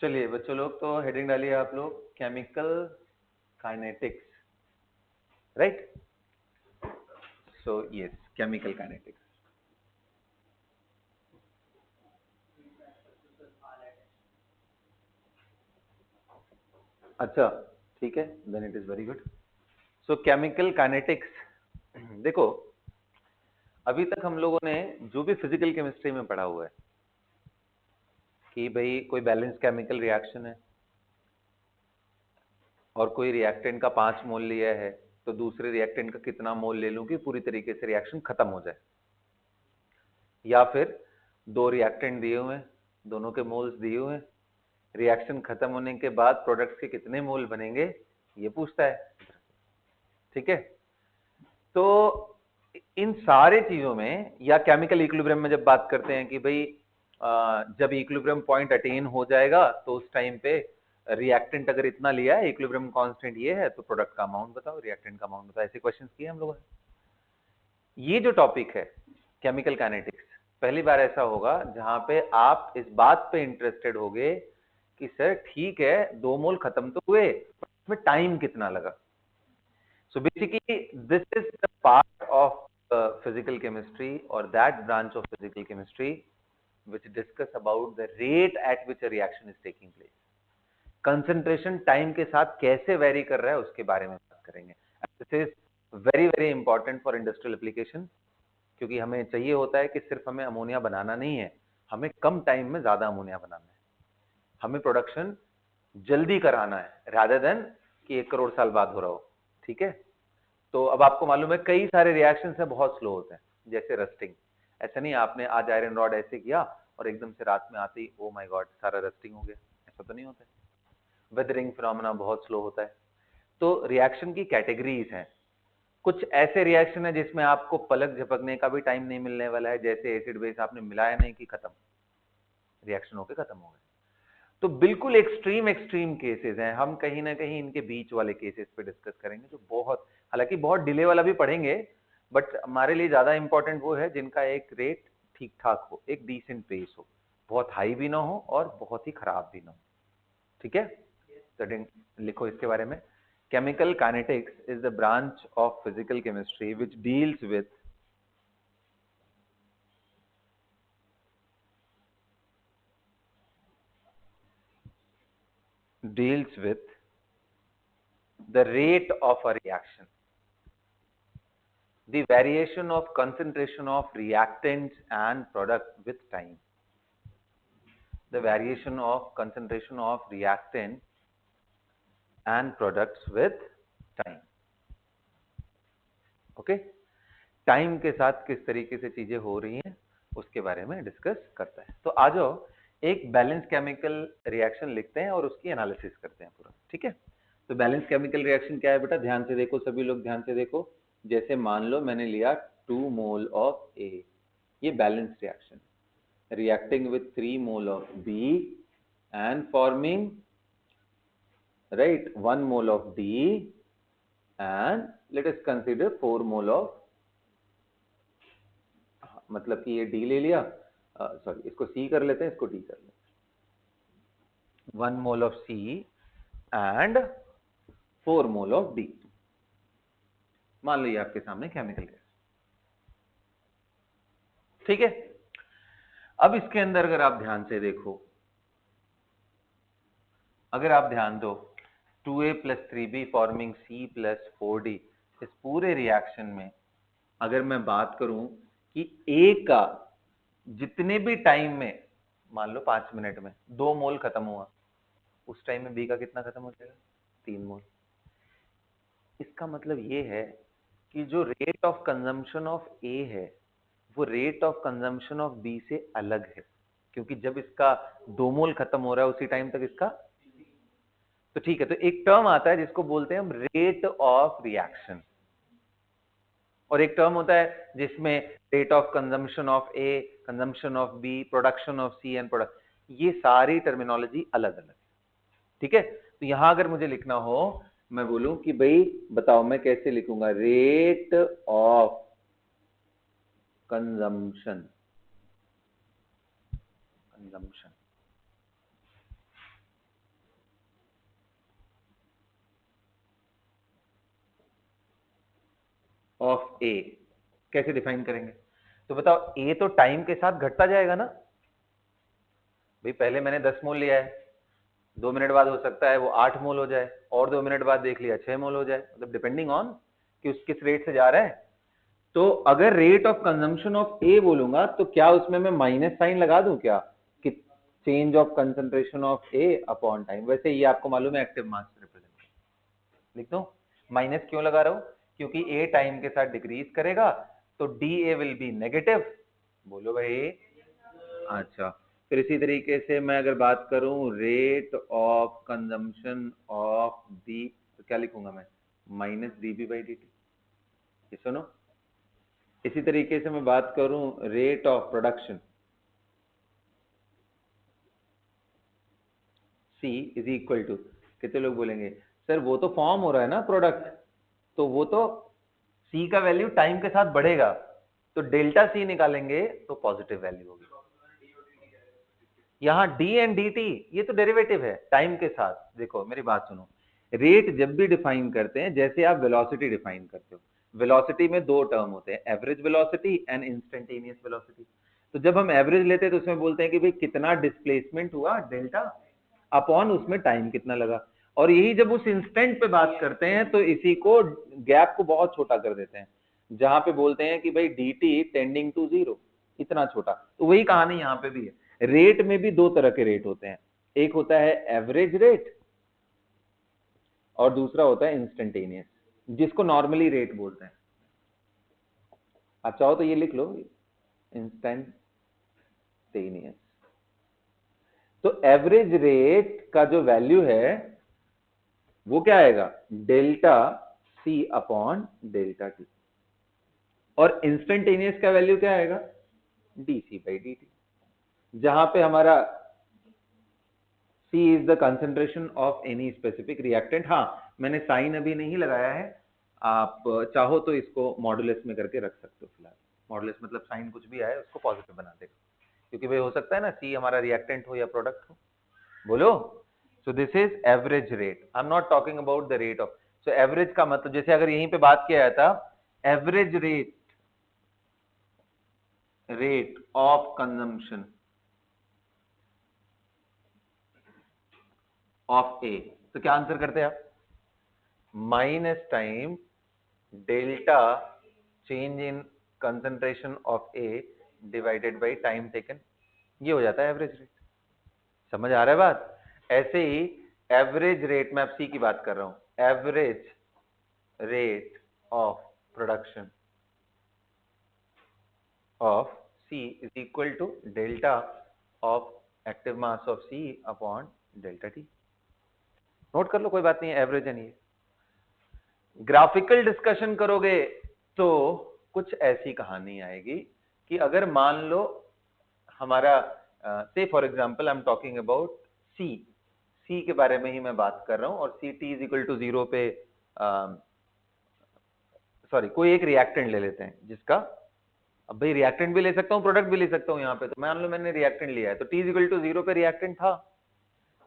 चलिए बच्चों लोग, तो हेडिंग डालिए आप लोग, chemical kinetics, right? So yes, chemical kinetics. अच्छा, ठीक है, then it is very good. So chemical kinetics, देखो अभी तक हम लोगों ने जो भी फिजिकल केमिस्ट्री में पढ़ा हुआ है कि भाई कोई बैलेंस केमिकल रिएक्शन है और कोई रिएक्टेंट का 5 मोल लिया है, तो दूसरे रिएक्टेंट का कितना मोल ले लूं कि पूरी तरीके से रिएक्शन खत्म हो जाए, या फिर दो रिएक्टेंट दिए हुए हैं, दोनों के मोल्स दिए हुए हैं, रिएक्शन खत्म होने के बाद प्रोडक्ट्स के कितने मोल बनेंगे ये पूछता है, ठीक है? तो इन सारे चीजों में, या केमिकल इक्विलिब्रियम में जब बात करते हैं कि भाई जब इक्विलिब्रियम पॉइंट अटेन हो जाएगा तो उस टाइम पे रिएक्टेंट अगर इतना लिया है, इक्विलिब्रियम कांस्टेंट ये है, तो प्रोडक्ट का अमाउंट बताओ, रिएक्टेंट का अमाउंट बताओ, ऐसे क्वेश्चंस किए हम लोगों ने। ये जो टॉपिक है केमिकल काइनेटिक्स, पहली बार ऐसा होगा जहां पे आप इस बात पे इंटरेस्टेड होगे कि सर ठीक है 2 मोल खत्म तो हुए, इसमें टाइम कितना लगा। So basically, this is the part of physical chemistry or that branch of physical chemistry which discuss about the rate at which a reaction is taking place. Concentration time के साथ कैसे vary कर रहा है उसके बारे में बात करेंगे। This is very very important for industrial application, क्योंकि हमें चाहिए होता है कि सिर्फ हमें अमोनिया बनाना नहीं है, हमें कम टाइम में ज्यादा अमोनिया बनाना है, हमें प्रोडक्शन जल्दी कराना है rather than कि 1 करोड़ साल बाद हो रहा हो, ठीक है? तो अब आपको मालूम है कई सारे रिएक्शंस है बहुत स्लो होते हैं, जैसे रस्टिंग। ऐसा नहीं आपने आज आयरन रॉड ऐसे किया और एकदम से रात में आते ही ओ माय गॉड सारा रस्टिंग हो गया, ऐसा तो नहीं होता है। वेदरिंग फिनोमेना बहुत स्लो होता है। तो रिएक्शन की कैटेगरीज हैं। कुछ ऐसे रिएक्शन है जिसमें आपको पलक झपकने का भी टाइम नहीं मिलने वाला है, जैसे एसिड बेस आपने मिलाया नहीं कि खत्म, रिएक्शन होकर खत्म हो गया। तो बिल्कुल एक्सट्रीम एक्सट्रीम केसेस हैं, हम कहीं ना कहीं इनके बीच वाले केसेस पे डिस्कस करेंगे, जो बहुत, हालांकि बहुत डिले वाला भी पढ़ेंगे, बट हमारे लिए ज्यादा इंपॉर्टेंट वो है जिनका एक रेट ठीक ठाक हो, एक डिसेंट पेस हो, बहुत हाई भी ना हो और बहुत ही खराब भी ना हो, ठीक है? तो लिखो इसके बारे में, chemical kinetics is the branch of physical chemistry which deals with the rate of a reaction, the variation of concentration of reactants and product with time, the variation of concentration of reactant and products with time, okay? Time के साथ किस तरीके से चीजें हो रही हैं उसके बारे में डिस्कस करता है। तो आ जाओ एक बैलेंस केमिकल रिएक्शन लिखते हैं और उसकी एनालिसिस करते हैं पूरा, ठीक है? तो बैलेंस केमिकल रिएक्शन क्या है बेटा, ध्यान से देखो सभी लोग, ध्यान से देखो। जैसे मान लो मैंने लिया 2 मोल ऑफ ए, ये balance reaction, reacting with 3 mole of B and forming, right, 1 mole of D, and let us consider 4 mole of, मतलब कि ये D ले लिया, सॉरी इसको C कर लेते हैं, इसको D कर लेते हैं, 1 mole of C and 4 mole of D, मान लीजिए आपके सामने केमिकल गैस, ठीक है? अब इसके अंदर अगर आप ध्यान से देखो, अगर आप ध्यान दो, 2A plus 3B forming C plus 4D, इस पूरे रिएक्शन में अगर मैं बात करूं कि A का जितने भी टाइम में, मान लो 5 मिनट में 2 मोल खत्म हुआ, उस टाइम में B का कितना खत्म हो जाएगा? 3 मोल। इसका मतलब ये है कि जो rate of consumption of A है वो rate of consumption of B से अलग है, क्योंकि जब इसका 2 मोल खत्म हो रहा है उसी टाइम तक इसका, तो ठीक है, तो एक टर्म आता है जिसको बोलते हैं हम रेट ऑफ रिएक्शन, और एक टर्म होता है जिसमें rate of consumption of A, consumption of B, production of C and product, ये सारी टर्मिनोलॉजी अलग अलग है, ठीक है? तो यहां अगर मुझे लिखना हो, मैं बोलूं कि भाई बताओ मैं कैसे लिखूंगा, rate of consumption, consumption, of A कैसे डिफाइन करेंगे? तो बताओ, ए तो टाइम के साथ घटता जाएगा ना भाई। पहले मैंने 10 मोल लिया है, 2 मिनट बाद हो सकता है वो 8 मोल हो जाए, और 2 मिनट बाद देख लिया 6 मोल हो जाए, मतलब डिपेंडिंग ऑन कि उस किस रेट से जा रहा है। तो अगर रेट ऑफ कंजम्पशन ऑफ ए बोलूंगा तो क्या उसमें मैं माइनस साइन लगा दूं क्या, कि change of concentration of A upon time? वैसे ये आपको मालूम है एक्टिव मास रिप्रेजेंट, लिख दो। माइनस क्यों लगा रहा हूं? क्योंकि ए टाइम के साथ डिक्रीज करेगा तो D A will be negative. बोलो भाई। अच्छा, फिर इसी तरीके से मैं अगर बात करूं rate of consumption of D, तो क्या लिखूंगा मैं? Minus D B by D T. ये सुनो, इसी तरीके से मैं बात करूं rate of production, C is equal to, कितने लोग बोलेंगे सर वो तो फॉर्म हो रहा है ना प्रोडक्ट, तो वो तो सी का वैल्यू टाइम के साथ बढ़ेगा, तो डेल्टा सी निकालेंगे तो पॉजिटिव वैल्यू होगी। यहाँ डी एंड डी टी ये तो डेरिवेटिव है टाइम के साथ। देखो मेरी बात सुनो, रेट जब भी डिफाइन करते हैं, जैसे आप वेलोसिटी डिफाइन करते हो, वेलोसिटी में दो टर्म होते हैं, average velocity and instantaneous velocity. तो जब हम एवरेज लेते हैं तो उसमें बोलते हैं कि भाई कितना डिस्प्लेसमेंट हुआ डेल्टा, अपॉन उसमें टाइम कितना लगा। और यही जब उस इंस्टेंट पे बात करते हैं तो इसी को गैप को बहुत छोटा कर देते हैं, जहां पे बोलते हैं कि भाई D T tending to zero, इतना छोटा। तो वही कहानी यहाँ पे भी है। रेट में भी दो तरह के रेट होते हैं, एक होता है एवरेज रेट और दूसरा होता है इंस्टेंटेनियस, जिसको नॉर्मली रेट बोलते हैं। आप चाहो तो ये लिख लो, इंस्टेंटेनियस। तो एवरेज रेट का जो वैल्यू है वो क्या आएगा? Delta C upon delta T. और इंस्टेंटेनियस का वैल्यू क्या आएगा? D C by D T, जहां पे हमारा C is the concentration of any specific reactant। हाँ, मैंने साइन अभी नहीं लगाया है, आप चाहो तो इसको मॉडुलस में करके रख सकते हो फिलहाल। मॉडुलस मतलब साइन कुछ भी आए उसको पॉजिटिव बना देगा, क्योंकि भाई हो सकता है ना C हमारा रिएक्टेंट हो या प्रोडक्ट हो। बोलो। So this is average rate, I am not talking about the rate of. So average का मतलब, जैसे अगर यहीं पे बात किया जाता average rate of consumption of A, तो क्या आंसर करते हैं आप? Minus time delta change in concentration of A divided by time taken, ये हो जाता है एवरेज रेट। समझ आ रहा है बात? ऐसे ही एवरेज रेट, मैं अब सी की बात कर रहा हूं, average rate of production of C is equal to delta of active mass of C upon delta T. Note कर लो, कोई बात नहीं है, एवरेज है नहीं है। ग्राफिकल डिस्कशन करोगे तो कुछ ऐसी कहानी आएगी कि अगर मान लो हमारा से for example I am talking about C के बारे में ही मैं बात कर रहा हूं, और C T is equal to zero पे सॉरी कोई एक रिएक्टेंट ले लेते हैं जिसका, अब भाई रिएक्टेंट भी ले सकता हूं प्रोडक्ट भी ले सकता हूं, यहाँ पे तो मान लो मैंने रिएक्टेंट लिया है, तो T is equal to zero पे रिएक्टेंट था,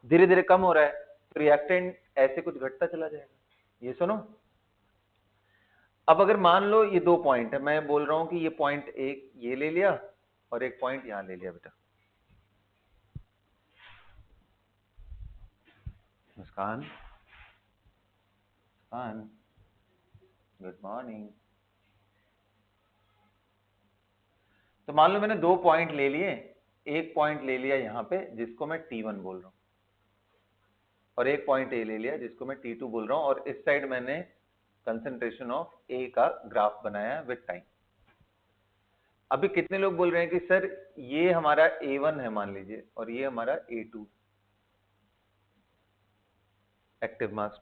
धीरे धीरे कम हो रहा है, तो रिएक्टेंट ऐसे कुछ घटता चला जाएगा। ये सुनो, अब अगर मान लो ये दो पॉइंट है, मैं बोल रहा हूं कि ये पॉइंट एक ये ले लिया और एक पॉइंट यहां ले लिया बेटा। मुस्कान, मुस्कान, गुड मॉर्निंग। तो मान लो मैंने दो पॉइंट ले लिए, एक पॉइंट ले लिया यहां पे जिसको मैं T1 बोल रहा हूं, और एक पॉइंट ए ले लिया जिसको मैं T2 बोल रहा हूं, और इस साइड मैंने कंसंट्रेशन ऑफ ए का ग्राफ बनाया विद टाइम। अभी कितने लोग बोल रहे हैं कि सर ये हमारा A1 है मान लीजिए, और ये हमारा A2 active mass.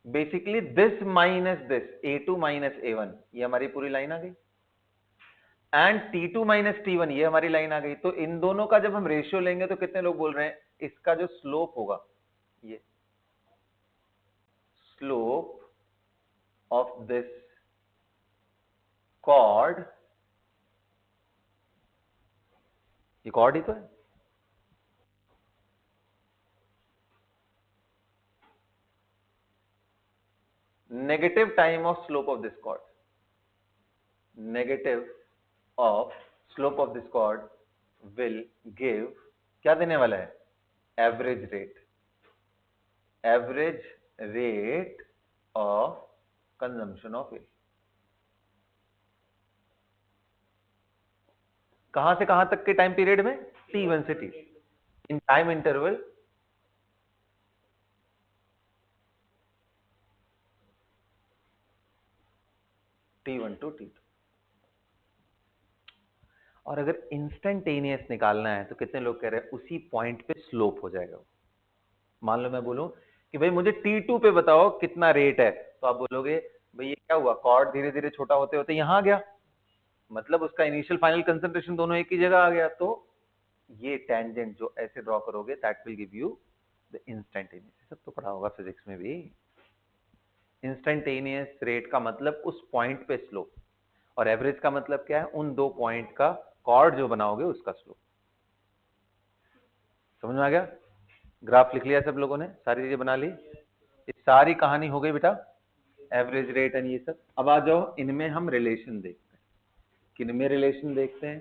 Basically this minus this, A2 minus A1, ये हमारी पूरी लाइन आ गई, एंड T2 माइनस T1 ये हमारी लाइन आ गई। तो इन दोनों का जब हम रेशियो लेंगे तो कितने लोग बोल रहे हैं इसका जो स्लोप होगा, ये स्लोप ऑफ दिस कॉर्ड, ये कॉर्ड ही तो है, negative time of slope of this cord, negative of slope of this cord will give, क्या देने वाला है, average rate, average rate of consumption of oil. कहां से कहां तक के टाइम पीरियड में, T1 से T, in time interval T1 to T2। और अगर इंस्टेंटेनियस निकालना है तो कितने लोग कह रहे हैं उसी पॉइंट पे स्लोप हो जाएगा। मान लो मैं बोलूं कि भाई मुझे T2 पे बताओ कितना रेट है, तो आप बोलोगे भाई ये क्या हुआ, कॉर्ड धीरे धीरे छोटा होते होते यहां आ गया, मतलब उसका इनिशियल फाइनल कंसंट्रेशन दोनों एक ही जगह आ गया। तो ये टेंजेंट जो ऐसे ड्रॉ करोगे that will give you the instantaneous. सब तो पढ़ा होगा फिजिक्स में भी। इंस्टेंटेनियस रेट का मतलब उस पॉइंट पे स्लोप, और एवरेज का मतलब क्या है, उन दो पॉइंट का कॉर्ड जो बनाओगे उसका स्लोप। समझ में आ गया? ग्राफ लिख लिया सब लोगों ने, सारी चीजें बना ली, ये सारी कहानी हो गई बेटा, एवरेज रेट एंड ये सब। अब आ जाओ इनमें हम रिलेशन देखते हैं। किनमें रिलेशन देखते हैं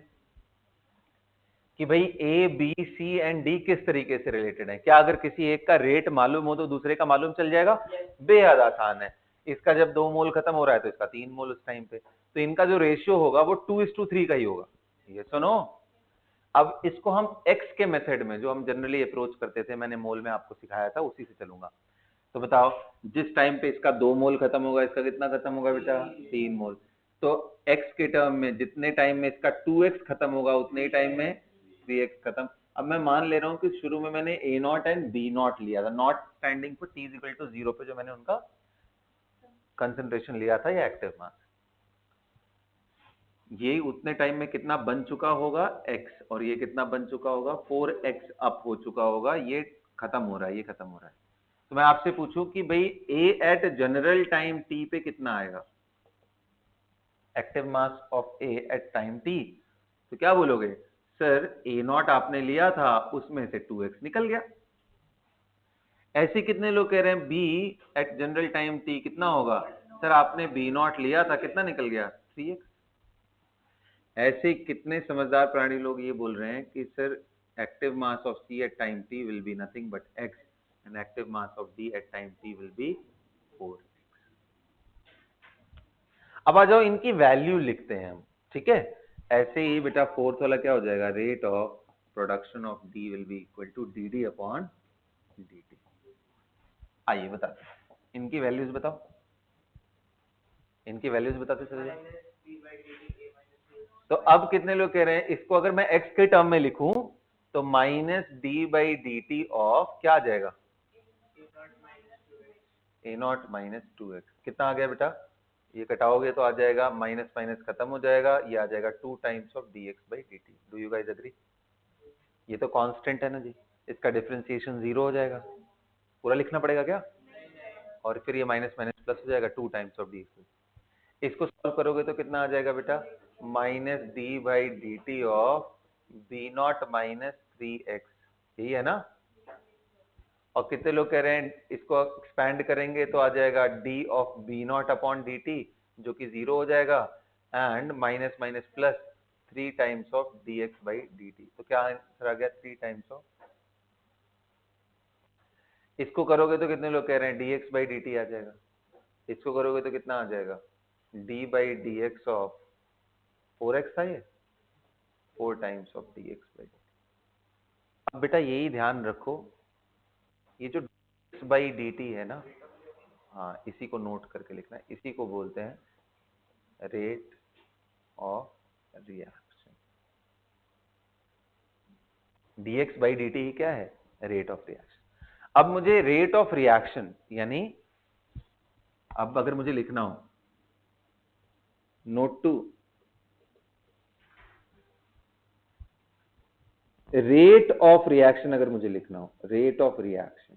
कि भाई A B C and D किस तरीके से रिलेटेड है। क्या अगर किसी एक का रेट मालूम हो तो दूसरे का मालूम चल जाएगा? बेहद आसान है। इसका जब 2 मोल खत्म हो रहा है तो इसका 3 मोल उस टाइम पे, तो इनका जो रेशियो होगा वो 2:3 का ही होगा। ये सुनो, अब इसको हम एक्स के मेथड में जो हम जनरली अप्रोच करते थे, मैंने मोल में आपको सिखाया था, उसी से चलूंगा। तो बताओ जिस टाइम पे इसका 2 मोल खत्म होगा, इसका कितना खत्म होगा बेटा, 3 मोल। तो x के टर्म में जितने टाइम में इसका 2x खत्म होगा उतने ही टाइम में 3x खत्म। अब मैं मान ले रहा हूं कि शुरू में मैंने a not and b not लिया था, नॉट स्टैंडिंग फॉर t = 0 पे जो मैंने उनका कंसंट्रेशन लिया था या एक्टिव मास, ये उतने टाइम में कितना बन चुका होगा x, और ये कितना बन चुका होगा 4x अप हो चुका होगा, ये खत्म हो रहा है, ये खत्म हो रहा है। तो मैं आपसे पूछूं कि भाई a at general time t पे कितना आएगा, active mass of a at time t, तो क्या बोलोगे, सर a नॉट आपने लिया था उसमें से 2x निकल गया। ऐसे कितने लोग कह रहे हैं b at general time t कितना होगा, सर आपने b नॉट लिया था, कितना निकल गया, 3x। ऐसे कितने समझदार प्राणी लोग ये बोल रहे हैं कि sir active mass of c at time t will be nothing but x and active mass of d at time t will be 4x। अब आ जाओ इनकी वैल्यू लिखते हैं हम, ठीक है। ऐसे ही बेटा फोर्थ वाला क्या हो जाएगा, rate of production of d will be equal to dd upon dt। आइए बताते हैं, इनकी वैल्यूज बताओ, इनकी वैल्यूज बताते चलिए। तो अब कितने लोग कह रहे हैं इसको अगर मैं x के टर्म में लिखूं तो -d/dt ऑफ क्या आ जाएगा, a नॉट - 2x। कितना आ गया बेटा, ये कटाओगे तो आ जाएगा माइनस माइनस खत्म हो जाएगा, ये आ जाएगा 2 times of dx/dt। Do you guys agree? ये तो कांस्टेंट है ना जी, इसका डिफरेंशिएशन 0 हो जाएगा, पूरा लिखना पड़ेगा क्या, और फिर ये माइनस माइनस प्लस हो जाएगा 2 टाइम्स ऑफ dx। इसको सॉल्व करोगे तो कितना आ जाएगा बेटा, -d/dt of b not - 3x, यही है ना। और कितने लोग कह रहे हैं इसको एक्सपैंड करेंगे तो आ जाएगा d of b not upon dt जो कि 0 हो जाएगा, and minus minus plus 3 times of dx/dt। तो क्या आंसर आ गया, 3 टाइम्स ऑफ। इसको करोगे तो कितने लोग कह रहे हैं dx/dt आ जाएगा, इसको करोगे तो कितना आ जाएगा, d/dx ऑफ 4x था ये, 4 टाइम्स ऑफ dx/dt। अब बेटा यही ध्यान रखो, ये जो dx/dt है ना, हाँ इसी को नोट करके लिखना है, इसी को बोलते हैं रेट ऑफ रिएक्शन। dx/dt ही क्या है, रेट ऑफ रिएक्शन। अब मुझे रेट ऑफ रिएक्शन यानी, अब अगर मुझे लिखना हो, note two, rate of reaction अगर मुझे लिखना हो, rate of reaction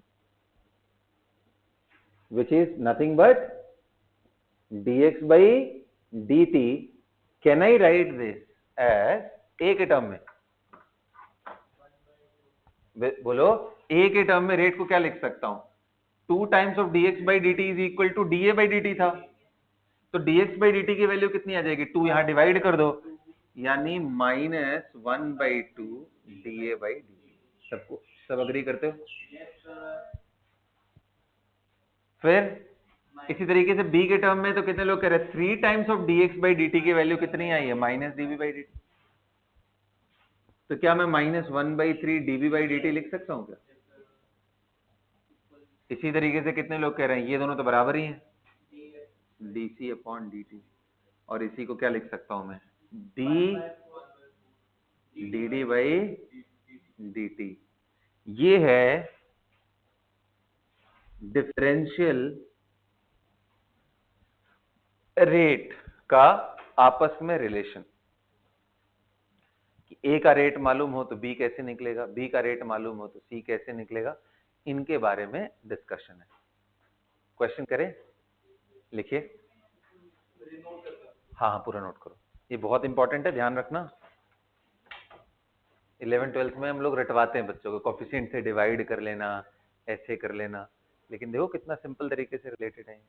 which is nothing but dx/dt, can I write this as a के टर्म में, बोलो a के टर्म में रेट को क्या लिख सकता हूं, 2 times of dx by dt is equal to da by dt था, तो dx by dt की वैल्यू कितनी आ जाएगी, 2 यहां डिवाइड कर दो, यानी -1/2 da by dt। सबको सब अग्री करते हो? फिर इसी तरीके से b के टर्म में तो कितने लोग कह रहे हैं 3 times of dx by dt की वैल्यू कितनी आई है, -dv by dt। तो क्या मैं -1/3 dv by dt लिख सकता हूं क्या? इसी तरीके से कितने लोग कह रहे हैं ये दोनों तो बराबर ही हैं, dc अपॉन dt, और इसी को क्या लिख सकता हूं मैं, d dd by dt। ये है डिफरेंशियल रेट का आपस में रिलेशन, कि ए का रेट मालूम हो तो बी कैसे निकलेगा, बी का रेट मालूम हो तो सी कैसे निकलेगा, इनके बारे में डिस्कशन है। क्वेश्चन करें, लिखिए। हाँ हाँ पूरा नोट करो, ये बहुत इंपॉर्टेंट है, ध्यान रखना। 11th-12th में हम लोग रटवाते हैं बच्चों को, कोफिशिएंट से डिवाइड कर लेना, ऐसे कर लेना, लेकिन देखो कितना सिंपल तरीके से रिलेटेड है।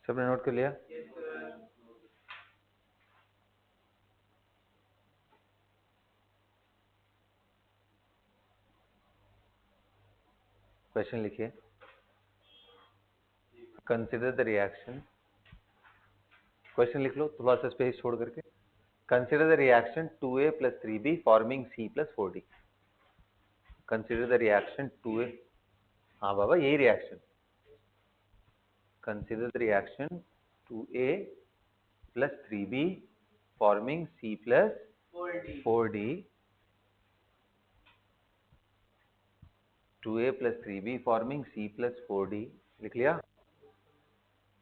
सबने नोट कर लिया? क्वेश्चन लिखिए। कंसिडर द रिएक्शन, क्वेश्चन लिख लो थोड़ा सा स्पेस छोड़ करके। Consider the reaction 2a plus 3b forming c plus 4d। Consider the reaction 2a, हाँ बाबा यही reaction. Consider the reaction 2a plus 3b forming c plus 4d। 2a plus 3b forming c plus 4d, लिख लिया?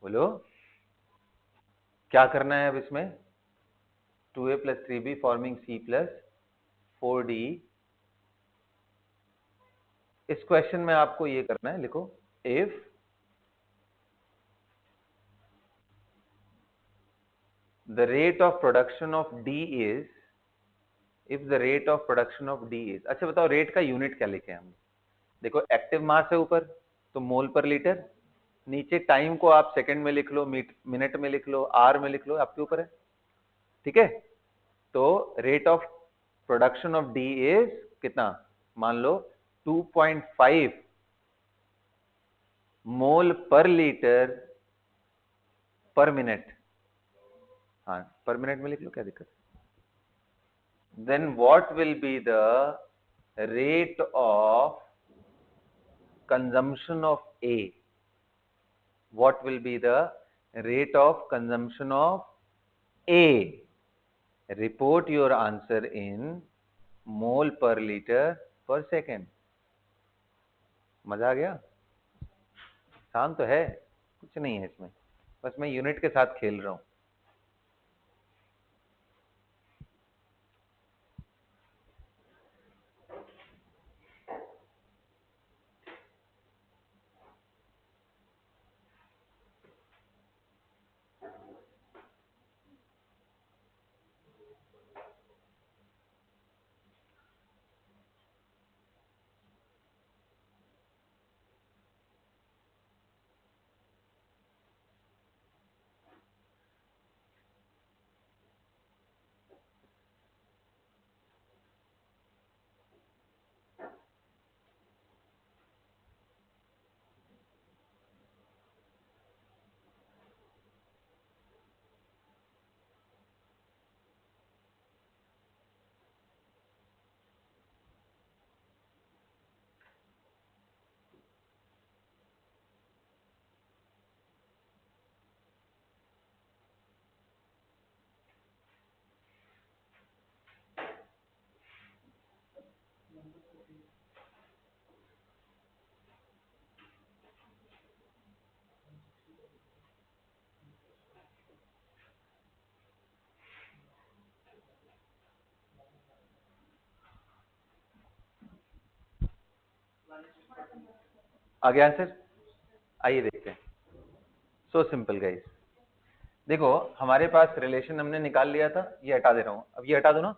बोलो क्या करना है अब इसमें, 2a plus 3b forming c plus 4d। इस क्वेश्चन में आपको ये करना है, लिखो if the rate of production of D is, if the rate of production of D is, अच्छा बताओ रेट का यूनिट क्या लिखे हम, देखो एक्टिव मास है ऊपर तो मोल पर लीटर, नीचे टाइम को आप सेकंड में लिख लो, मिनट में लिख लो, आर में लिख लो, आपके ऊपर है, ठीक है। तो rate of production of D is कितना, मान लो 2.5 मोल पर लीटर पर मिनट, हाँ पर मिनट में लिख लो, क्या दिक्कत है। Then what will be the rate of consumption of A, what will be the rate of consumption of A? Report your answer in mole per liter per second। मजा आ गया? आसान तो है, कुछ नहीं है इसमें, बस मैं यूनिट के साथ खेल रहा हूं। आ गया आंसर? आइए देखते हैं। सो सिंपल गाइस, देखो हमारे पास रिलेशन हमने निकाल लिया था, ये हटा दे रहा हूं, अब ये हटा दो ना।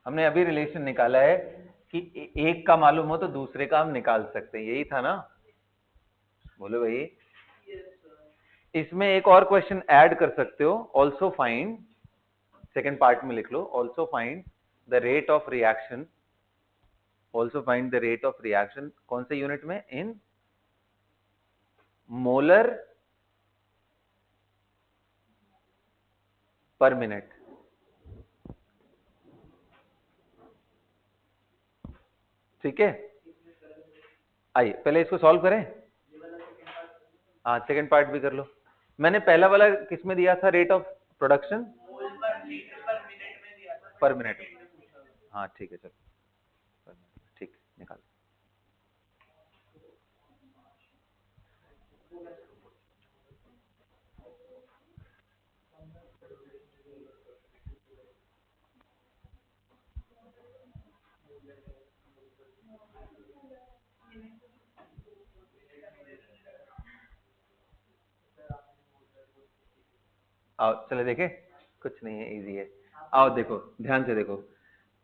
हमने अभी रिलेशन निकाला है कि एक का मालूम हो तो दूसरे का हम निकाल सकते हैं, यही था ना? बोलो भाई। इसमें एक और क्वेश्चन ऐड कर सकते हो, ऑल्सो फाइंड, सेकेंड पार्ट में लिख लो, also find the rate of reaction, also find the rate of reaction, कौन से यूनिट में? In molar per minute. ठीक है, आइए पहले इसको सॉल्व करें। हाँ सेकेंड पार्ट भी कर लो। मैंने पहला वाला किस में दिया था? रेट ऑफ प्रोडक्शन पर मिनट। हाँ ठीक है, चलो ठीक, निकाल। आओ चले देखे, कुछ नहीं है, इजी है। आओ देखो, ध्यान से देखो।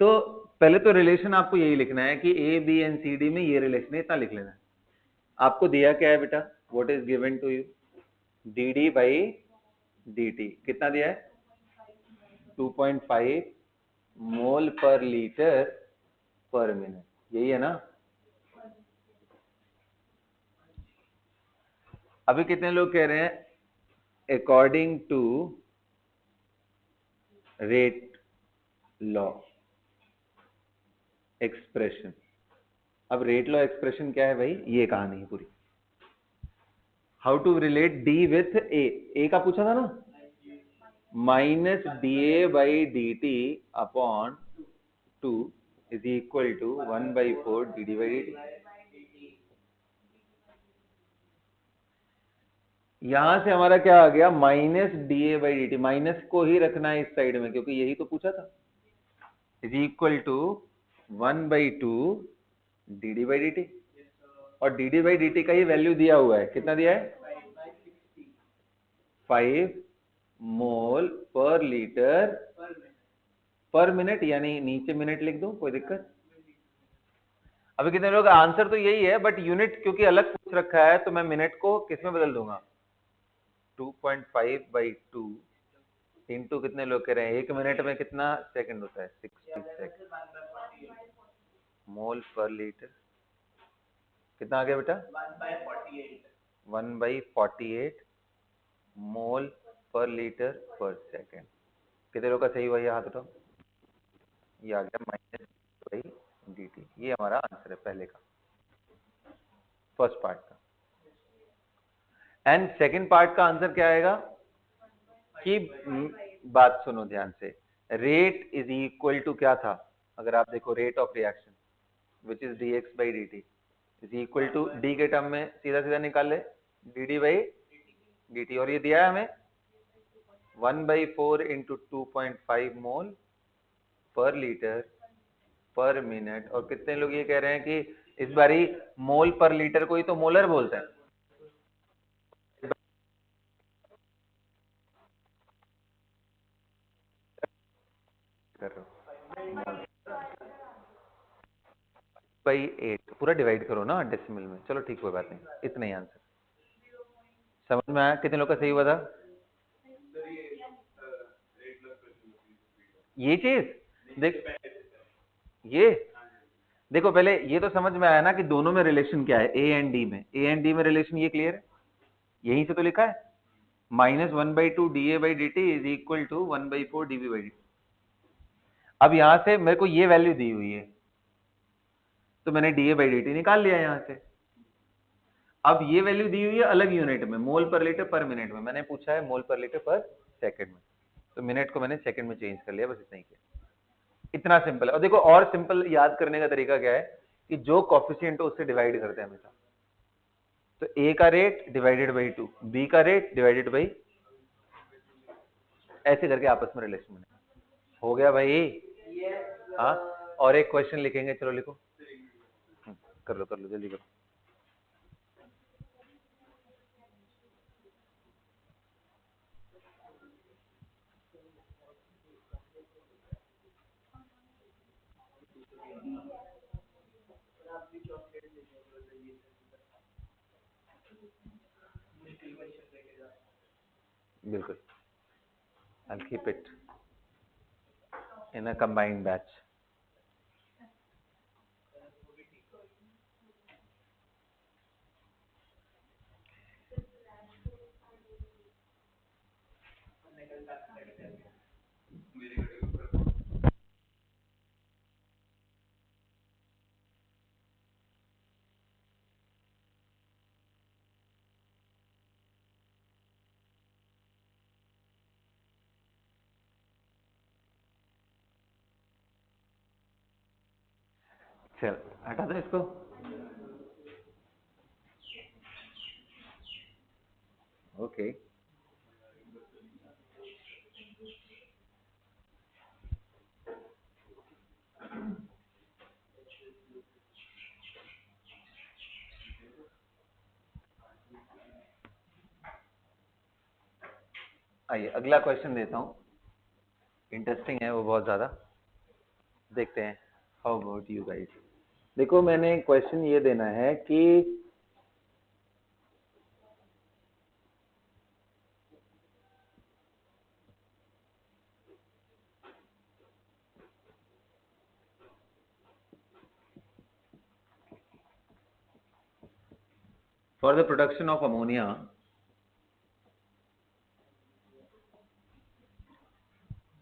तो पहले तो रिलेशन आपको यही लिखना है कि A B and C D में ये रिलेशन है, इतना लिख लेना है। आपको दिया क्या है बेटा? What is given to you? D D by D T. कितना दिया है? 2.5 मोल पर लीटर पर मिनट, यही है ना? अभी कितने लोग कह रहे हैं according to rate law expression. अब रेट लॉ एक्सप्रेशन क्या है भाई? ये कहानी है पूरी। How to relate D with A का पूछा था ना, minus D A by D T upon 2 is equal to 1/4 D D by D T. यहां से हमारा क्या आ गया? Minus D A by D T, minus को ही रखना है इस साइड में क्योंकि यही तो पूछा था, is equal to 1/2 D D by D T. और D D by D T का ही वैल्यू दिया हुआ है, कितना दिया है? 5 मोल पर लीटर पर मिनट, यानी नीचे मिनट लिख दो, कोई दिक्कत? अभी कितने लोग, आंसर तो यही है बट यूनिट क्योंकि अलग पूछ रखा है तो मैं मिनट को किस में बदल दूंगा? 2.5/2 इंटू, कितने लोग कह रहे हैं एक मिनट में कितना सेकंड होता है? 60 सेकंड। मोल पर लीटर कितना आ गया बेटा? 1/48 मोल पर लीटर पर सेकंड। कितने लोग का सही हुआ? ये हाथ उठाओ। ये आ गया माइनस बाई डी टी। ये हमारा आंसर है पहले का, फर्स्ट पार्ट का। एंड सेकंड पार्ट का आंसर क्या आएगा? कि बात सुनो ध्यान से, रेट इज इक्वल टू क्या था? अगर आप देखो rate of reaction which is D X by D T is equal to D के टर्म में सीधा सीधा निकाल ले, D D by D T. और ये दिया है हमें 1/4 इंटू 2.5 मोल पर लीटर पर मिनट। और कितने लोग ये कह रहे हैं कि इस बारी मोल पर लीटर को ही तो मोलर बोलते हैं। कर रहे हो बाई 8 पूरा डिवाइड करो ना डेसिमल में, चलो ठीक, कोई बात नहीं, इतना ही आंसर समझ में आया? कितने लोग का सही हुआ था ये चीज? देख, ये देखो पहले ये तो समझ में आया ना कि दोनों में रिलेशन क्या है, ए एंड डी में, ए एंड डी में रिलेशन ये क्लियर है, यहीं से तो लिखा है -1/2 D A by D T is equal to 1/4 D B by D T. अब यहां से मेरे को ये वैल्यू दी हुई है तो मैंने D A by D T निकाल लिया यहां से। अब ये वैल्यू दी हुई है अलग यूनिट में, मोल पर लीटर पर मिनट में, मैंने पूछा है मोल पर लीटर पर सेकंड में, तो मिनट को मैंने सेकंड में चेंज कर लिया, बस इतना ही किया। इतना सिंपल है। और देखो और सिंपल याद करने का तरीका क्या है कि जो कॉफिशिएंट हो उससे डिवाइड करते हैं हमेशा। तो ए का रेट डिवाइडेड बाई 2, बी का रेट डिवाइडेड बाई, ऐसे करके आपस में रिलेशन बने। हो गया भाई? हाँ, और एक क्वेश्चन लिखेंगे, चलो लिखो। कर लो जल्दी करो। बिल्कुल, I'll keep it in a combined batch. चल हटा दो इसको। ओके, आइए अगला क्वेश्चन देता हूँ, इंटरेस्टिंग है वो बहुत ज्यादा। देखते हैं हाउ अबाउट यू गाइस। देखो मैंने क्वेश्चन ये देना है कि for the production of ammonia,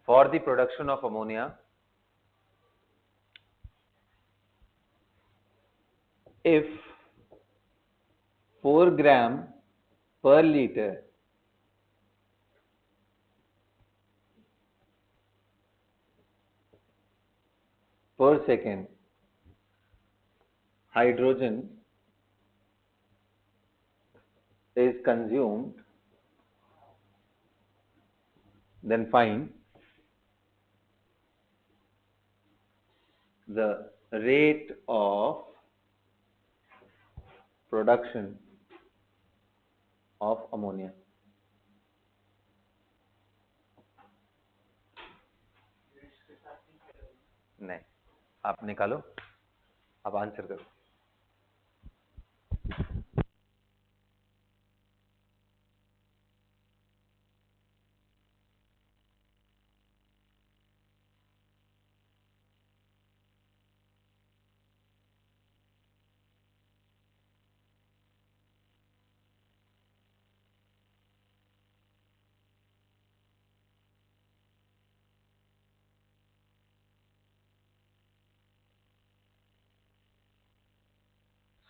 for the production of ammonia, if 4 gram per liter per second hydrogen is consumed, then find the rate of production of ammonia. नहीं, आप निकालो, आप आंसर करो।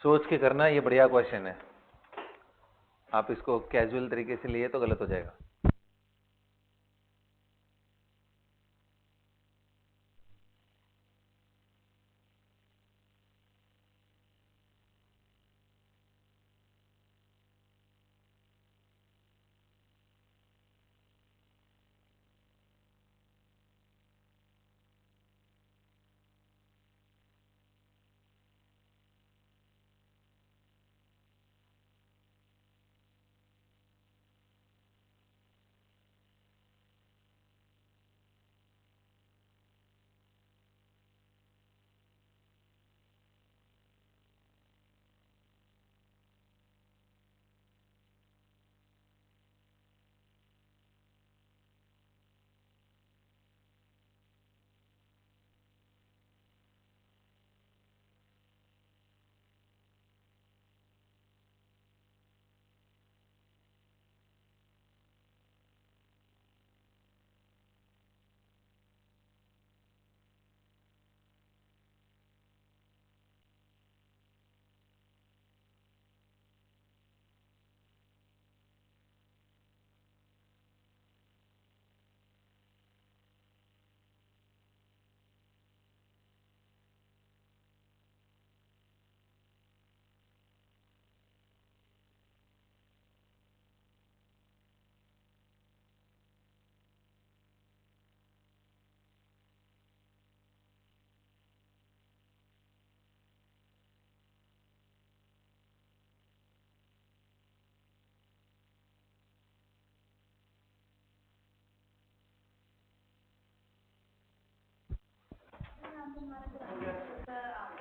सोच के करना, ये बढ़िया क्वेश्चन है। आप इसको कैजुअल तरीके से लिए तो गलत हो जाएगा।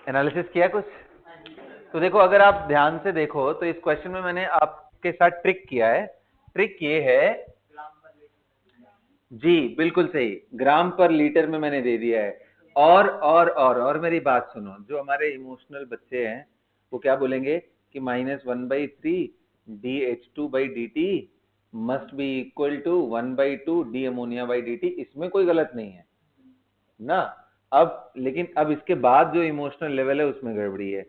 एनालिसिस किया कुछ? तो देखो, अगर आप ध्यान से देखो तो इस क्वेश्चन में मैंने आपके साथ ट्रिक किया है। ट्रिक ये है जी, बिल्कुल सही, ग्राम पर लीटर में मैंने दे दिया है। और मेरी बात सुनो, जो हमारे इमोशनल बच्चे हैं वो क्या बोलेंगे कि -1/3 DH2/dt must be equal to 1/2 D ammonia by dt। इसमें कोई गलत नहीं है ना। अब लेकिन अब इसके बाद जो इमोशनल लेवल है उसमें गड़बड़ी है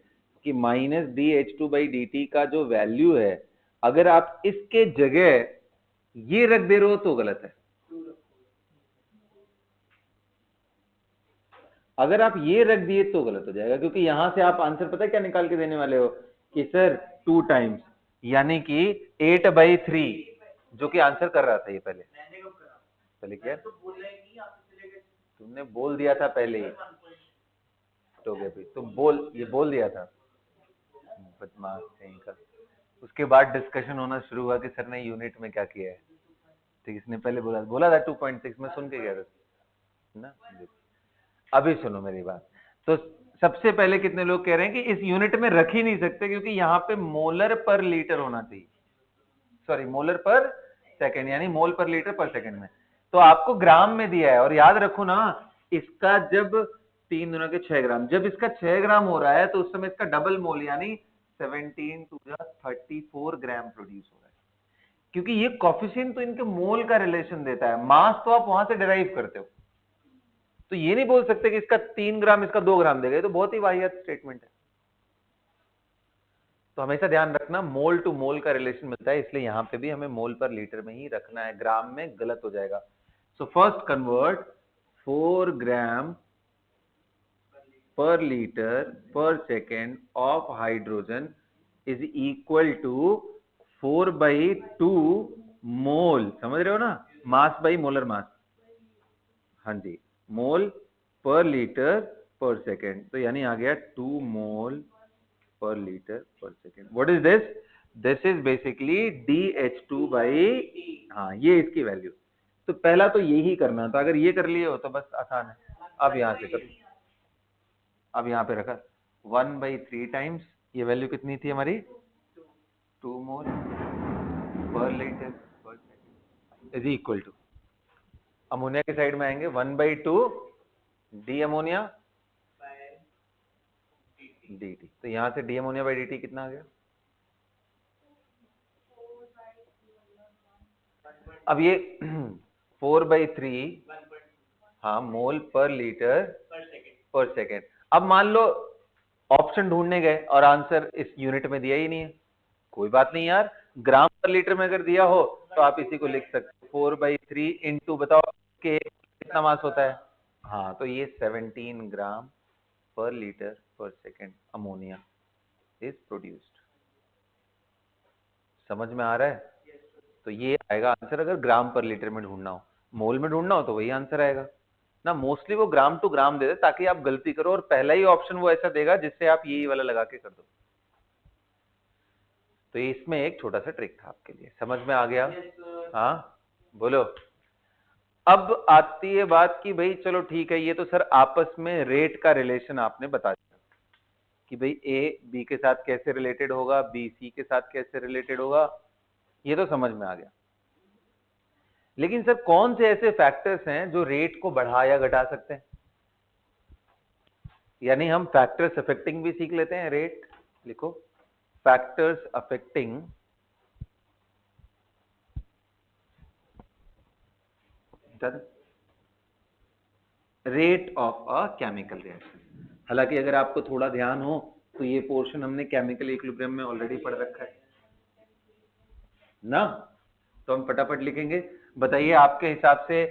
कि -DH2/dt का जो वैल्यू है, अगर आप इसके जगह ये रख दे रहे हो तो गलत है। अगर आप ये रख दिए तो गलत हो जाएगा, क्योंकि यहां से आप आंसर पता है क्या निकाल के देने वाले हो कि सर 2 टाइम्स, यानी कि 8/3, जो कि आंसर कर रहा था ये पहले। क्या तुमने बोल दिया था पहले ही तो गया भाई, तुम ये बोल दिया था, बदमाश कहीं का। उसके बाद डिस्कशन होना शुरू हुआ कि सर ने यूनिट में क्या किया है, तो इसने पहले बोला था 2.6 में, सुन के गया था ना। अभी सुनो मेरी बात। तो सबसे पहले कितने लोग कह रहे हैं कि इस यूनिट में रख ही नहीं सकते, क्योंकि यहाँ पे मोलर पर लीटर होना चाहिए, सॉरी मोलर पर सेकंड, यानी मोल पर लीटर पर सेकंड में। तो आपको ग्राम में दिया है, और याद रखो ना, इसका जब 3 गुना के 6 ग्राम, जब इसका 6 ग्राम हो रहा है तो उस समय इसका डबल मोल यानी 17 टू 34 ग्राम प्रोड्यूस हो रहा है, क्योंकि ये कॉफिशिएंट तो इनके मोल का रिलेशन देता है, मास तो आप वहां से डिराइव करते हो। तो ये नहीं बोल सकते कि इसका 3 ग्राम इसका 2 ग्राम देगा, तो बहुत ही वाहियात स्टेटमेंट है। तो हमेशा ध्यान रखना, मोल टू मोल का रिलेशन मिलता है, इसलिए यहां पे भी हमें मोल पर लीटर में ही रखना है, ग्राम में गलत हो जाएगा। So first convert 4 gram per litre per second of hydrogen is equal to 4/2 mole, समझ रहे हो ना, मास बाई मोलर मास। हाँ जी, मोल पर लीटर पर सेकेंड, तो यानी आ गया 2 मोल per litre per second. What is this? This is basically DH2 by, हाँ ये इसकी वैल्यू। तो पहला तो यही करना था, अगर ये कर लिए हो तो बस आसान है। अब यहां से कर, अब यहां पे रखा 1/3 टाइम्स, ये वैल्यू कितनी थी हमारी, 2 मोल per litre per second is equal to, ammonia के साइड में आएंगे 1/2 डी अमोनिया dt। तो यहां से डी अमोनिया बाई dt कितना आ गया? अब ये 4/3, हाँ, मोल पर लीटर पर सेकेंड। अब मान लो ऑप्शन ढूंढने गए और आंसर इस यूनिट में दिया ही नहीं है, कोई बात नहीं यार, ग्राम पर लीटर में अगर दिया हो तो आप इसी को लिख सकते हो 4/3 इंटू, बताओ कि कितना मास होता है। हाँ, तो ये 17 ग्राम per litre per second ammonia is produced. समझ में आ रहा है? तो ये आएगा आंसर, अगर ग्राम पर लीटर में ढूंढना हो। मोल में ढूंढना हो तो वही आंसर आएगा ना। मोस्टली वो ग्राम टू ग्राम दे दे ताकि आप गलती करो, और पहला ही ऑप्शन वो ऐसा देगा जिससे आप यही वाला लगा के कर दो। तो इसमें एक छोटा सा ट्रिक था आपके लिए, समझ में आ गया? हाँ बोलो। अब आती है बात कि भाई चलो ठीक है, ये तो सर आपस में रेट का रिलेशन आपने बता दिया कि भाई ए बी के साथ कैसे रिलेटेड होगा, बी सी के साथ कैसे रिलेटेड होगा, ये तो समझ में आ गया। लेकिन सर कौन से ऐसे फैक्टर्स हैं जो रेट को बढ़ा या घटा सकते हैं? यानी हम फैक्टर्स अफेक्टिंग भी सीख लेते हैं रेट। लिखो, factors affecting rate of a chemical reaction. हालांकि अगर आपको थोड़ा ध्यान हो तो ये पोर्शन हमने केमिकल इक्विलिब्रियम में ऑलरेडी पढ़ रखा है ना। तो हम फटाफट लिखेंगे। बताइए आपके हिसाब से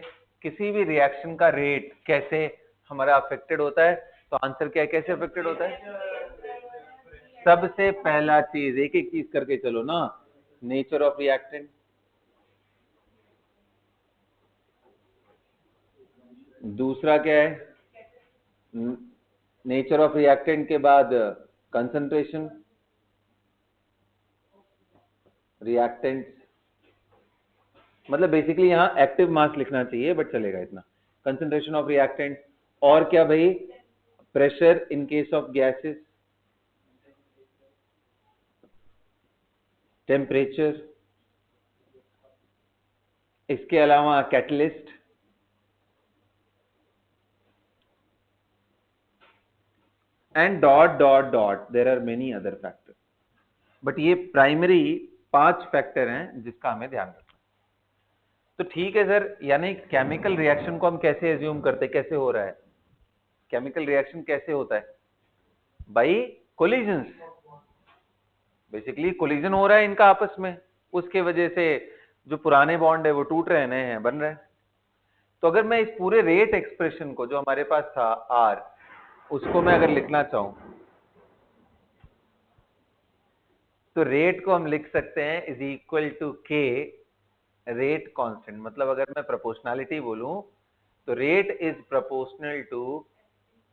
किसी भी रिएक्शन का रेट कैसे हमारा अफेक्टेड होता है? तो आंसर क्या है, कैसे अफेक्टेड होता है? सबसे पहला चीज, एक एक चीज करके चलो ना, नेचर ऑफ रिएक्टेंट, दूसरा क्या है, नेचर ऑफ रिएक्टेंट के बाद कंसंट्रेशन, रिएक्टेंट मतलब बेसिकली यहां एक्टिव मास लिखना चाहिए बट चलेगा इतना, कंसंट्रेशन ऑफ रिएक्टेंट। और क्या भाई, pressure in case of gases, temperature, इसके अलावा catalyst, and dot dot dot, there are many other factor, but ये प्राइमरी 5 फैक्टर हैं जिसका हमें ध्यान रखना। तो ठीक है सर, यानी केमिकल रिएक्शन को हम कैसे एज्यूम करते, कैसे हो रहा है केमिकल रिएक्शन, कैसे होता है? बाई कोलिजन्स, बेसिकली कोलिजन हो रहा है इनका आपस में, उसके वजह से जो पुराने बॉन्ड है वो टूट रहे हैं, नए हैं बन रहे हैं। तो अगर मैं इस पूरे रेट एक्सप्रेशन को जो हमारे पास था आर, उसको मैं अगर लिखना चाहूं तो रेट को हम लिख सकते हैं is equal to K rate constant. मतलब अगर मैं प्रोपोर्शनैलिटी बोलूं तो rate is proportional to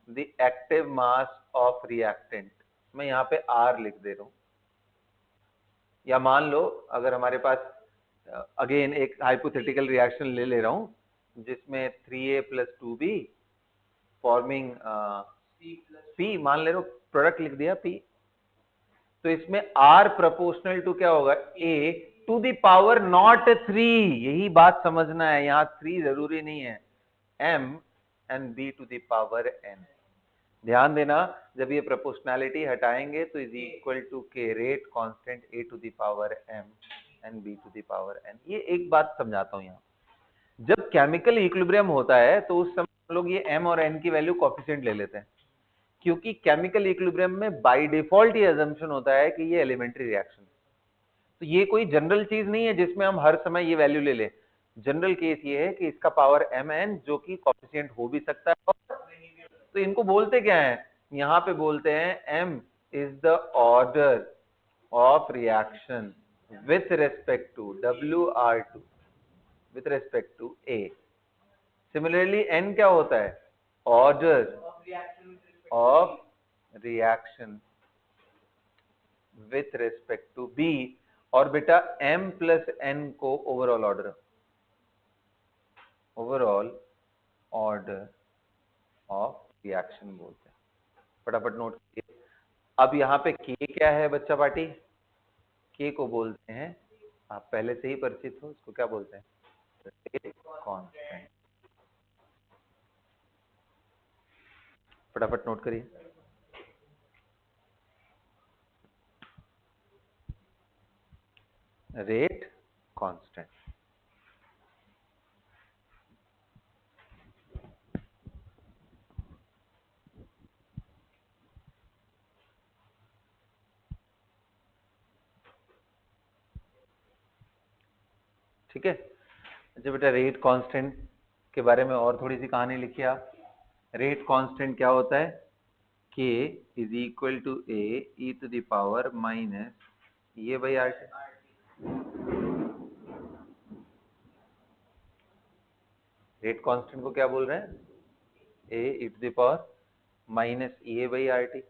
the active mass of reactant. मैं यहां पे आर लिख दे रहा हूं, या मान लो अगर हमारे पास अगेन एक हाइपोथेटिकल रिएक्शन ले रहा हूं जिसमें 3a + 2b फॉर्मिंग p, मान ले रहा हूं, प्रोडक्ट लिख दिया p। तो इसमें r प्रोपोर्शनल टू क्या होगा, a to the power not 3। यही बात समझना है, यहां 3 जरूरी नहीं है, m and b to the power n। ध्यान देना, जब ये प्रोपोर्शनैलिटी हटाएंगे तो is equal to K rate constant a to the power m and b to the power n। ये एक बात समझाता हूं, यहाँ जब केमिकल इक्विलिब्रियम होता है तो उस समय हम लोग ये m और n की वैल्यू कोफिशिएंट ले लेते हैं, क्योंकि केमिकल इक्विलिब्रियम में बाय डिफॉल्ट ये अजम्पशन होता है कि ये एलिमेंट्री रिएक्शन। तो ये कोई जनरल चीज नहीं है जिसमें हम हर समय ये वैल्यू ले लें। जनरल केस ये है कि इसका पावर mn जो कि कोफिशिएंट हो भी सकता है। तो इनको बोलते क्या है, यहाँ पे बोलते हैं m is the order of reaction with respect to WR2 with respect to A। Similarly n क्या होता है, order of reaction with respect to B। और बेटा m + n को ओवरऑल ऑर्डर ऑफ रिएक्शन बोलते हैं। फटाफट नोट कीजिए। अब यहाँ पे k क्या है बच्चा पार्टी, k को बोलते हैं, आप पहले से ही परिचित हो, इसको क्या बोलते हैं, रेट कांस्टेंट। फटाफट नोट करिए। रेट कांस्टेंट, ठीक है। अच्छा बेटा, रेट कांस्टेंट के बारे में और थोड़ी सी कहानी लिखिए आप। रेट कांस्टेंट क्या होता है, k is equal to a e to the power minus ये by R T. Rate constant को क्या बोल रहे हैं, a e to the power minus ये बाई आर टी,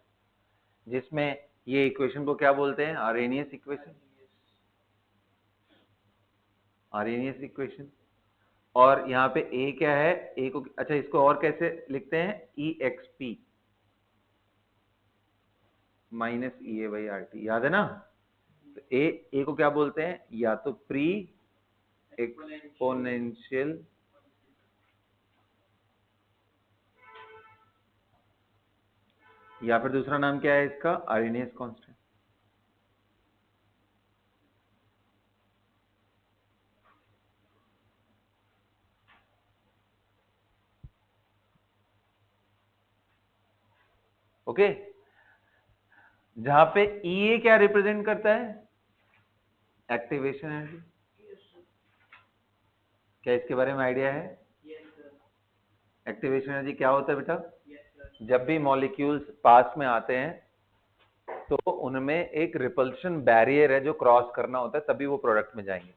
जिसमें ये इक्वेशन को क्या बोलते हैं, आर्हेनियस इक्वेशन, आर्हेनियस इक्वेशन। और यहाँ पे a क्या है, a को, अच्छा इसको और कैसे लिखते हैं, EXP minus A by R T, याद है ना। तो a को क्या बोलते हैं, या तो प्री एक्सपोनेंशियल या फिर दूसरा नाम क्या है इसका, आर्हेनियस कांस्टेंट। ओके, जहां पे E क्या रिप्रेजेंट करता है, एक्टिवेशन एनर्जी। क्या इसके बारे में आइडिया है, एक्टिवेशन एनर्जी क्या होता है बेटा, जब भी मॉलिक्यूल्स पास में आते हैं तो उनमें एक रिपल्शन बैरियर है जो क्रॉस करना होता है, तभी वो प्रोडक्ट में जाएंगे।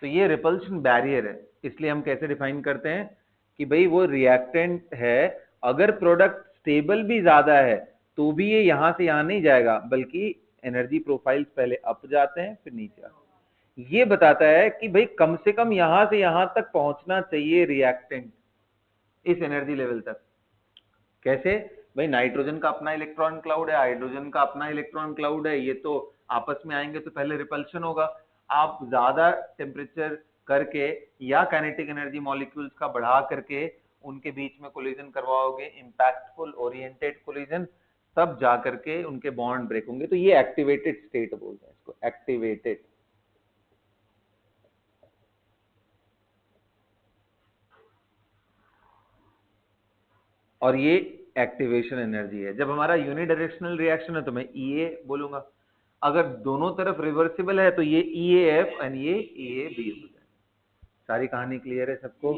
तो ये रिपल्शन बैरियर है, इसलिए हम कैसे डिफाइन करते हैं कि भाई वो रिएक्टेंट है, अगर प्रोडक्ट स्टेबल भी ज्यादा है तो भी ये यहां से यहां नहीं जाएगा, बल्कि एनर्जी प्रोफाइल्स पहले अप जाते हैं फिर नीचे आते हैं। ये बताता है कि भाई कम से कम यहां से यहां तक पहुंचना चाहिए रिएक्टेंट, इस एनर्जी लेवल तक। कैसे भाई, नाइट्रोजन का अपना इलेक्ट्रॉन क्लाउड है, हाइड्रोजन का अपना इलेक्ट्रॉन क्लाउड है, ये तो आपस में आएंगे तो पहले रिपल्शन होगा। आप ज्यादा टेम्परेचर करके या काइनेटिक एनर्जी मॉलिक्यूल्स का बढ़ा करके उनके बीच में कोलिजन करवाओगे, इंपैक्टफुल ओरिएंटेड कोलिजन, तब जा करके उनके बॉन्ड ब्रेक होंगे। तो ये एक्टिवेटेड स्टेट बोलते हैं इसको, एक्टिवेटेड। और ये एक्टिवेशन एनर्जी है। जब हमारा यूनिडायरेक्शनल रिएक्शन है तो मैं ईए बोलूंगा, अगर दोनों तरफ रिवर्सिबल है तो ये ईएएफ एंड ये ईएबी हो जाए। सारी कहानी क्लियर है सबको?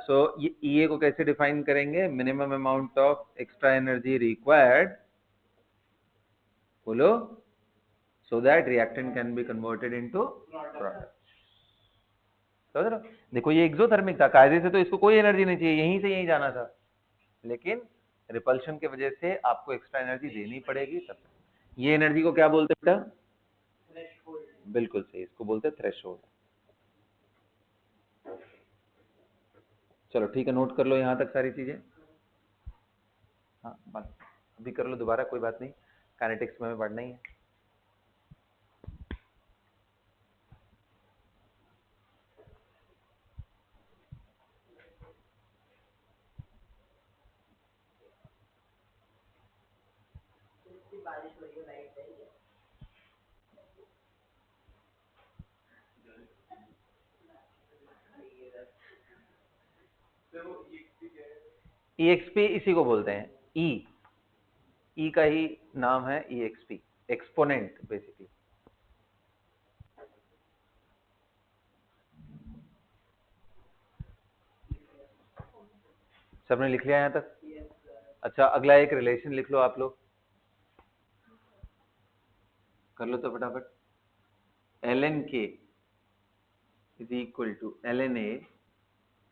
सो ये ईए को कैसे डिफाइन करेंगे? Minimum amount of extra energy required, बोलो, so that reactant can be converted into product. समझ रहे हो? देखो ये एक्सोथर्मिक था, कायदे से तो इसको कोई एनर्जी नहीं चाहिए, यहीं से यहीं जाना था, लेकिन रिपल्शन की वजह से आपको एक्स्ट्रा एनर्जी देनी पड़ेगी तब। ये एनर्जी को क्या बोलते हैं बेटा? बिल्कुल सही, इसको बोलते हैं थ्रेशोल्ड। चलो ठीक है, नोट कर लो यहां तक सारी चीजें। हाँ बस अभी कर लो दोबारा, कोई बात नहीं, काइनेटिक्स में पढ़ना ही है। EXP इसी को बोलते हैं, ई का ही नाम है EXP, एक्सपोनेंट बेसिकली। सबने लिख लिया यहां तक? अच्छा अगला एक रिलेशन लिख लो आप लोग, कर लो तो फटाफट। ln k is equal to ln a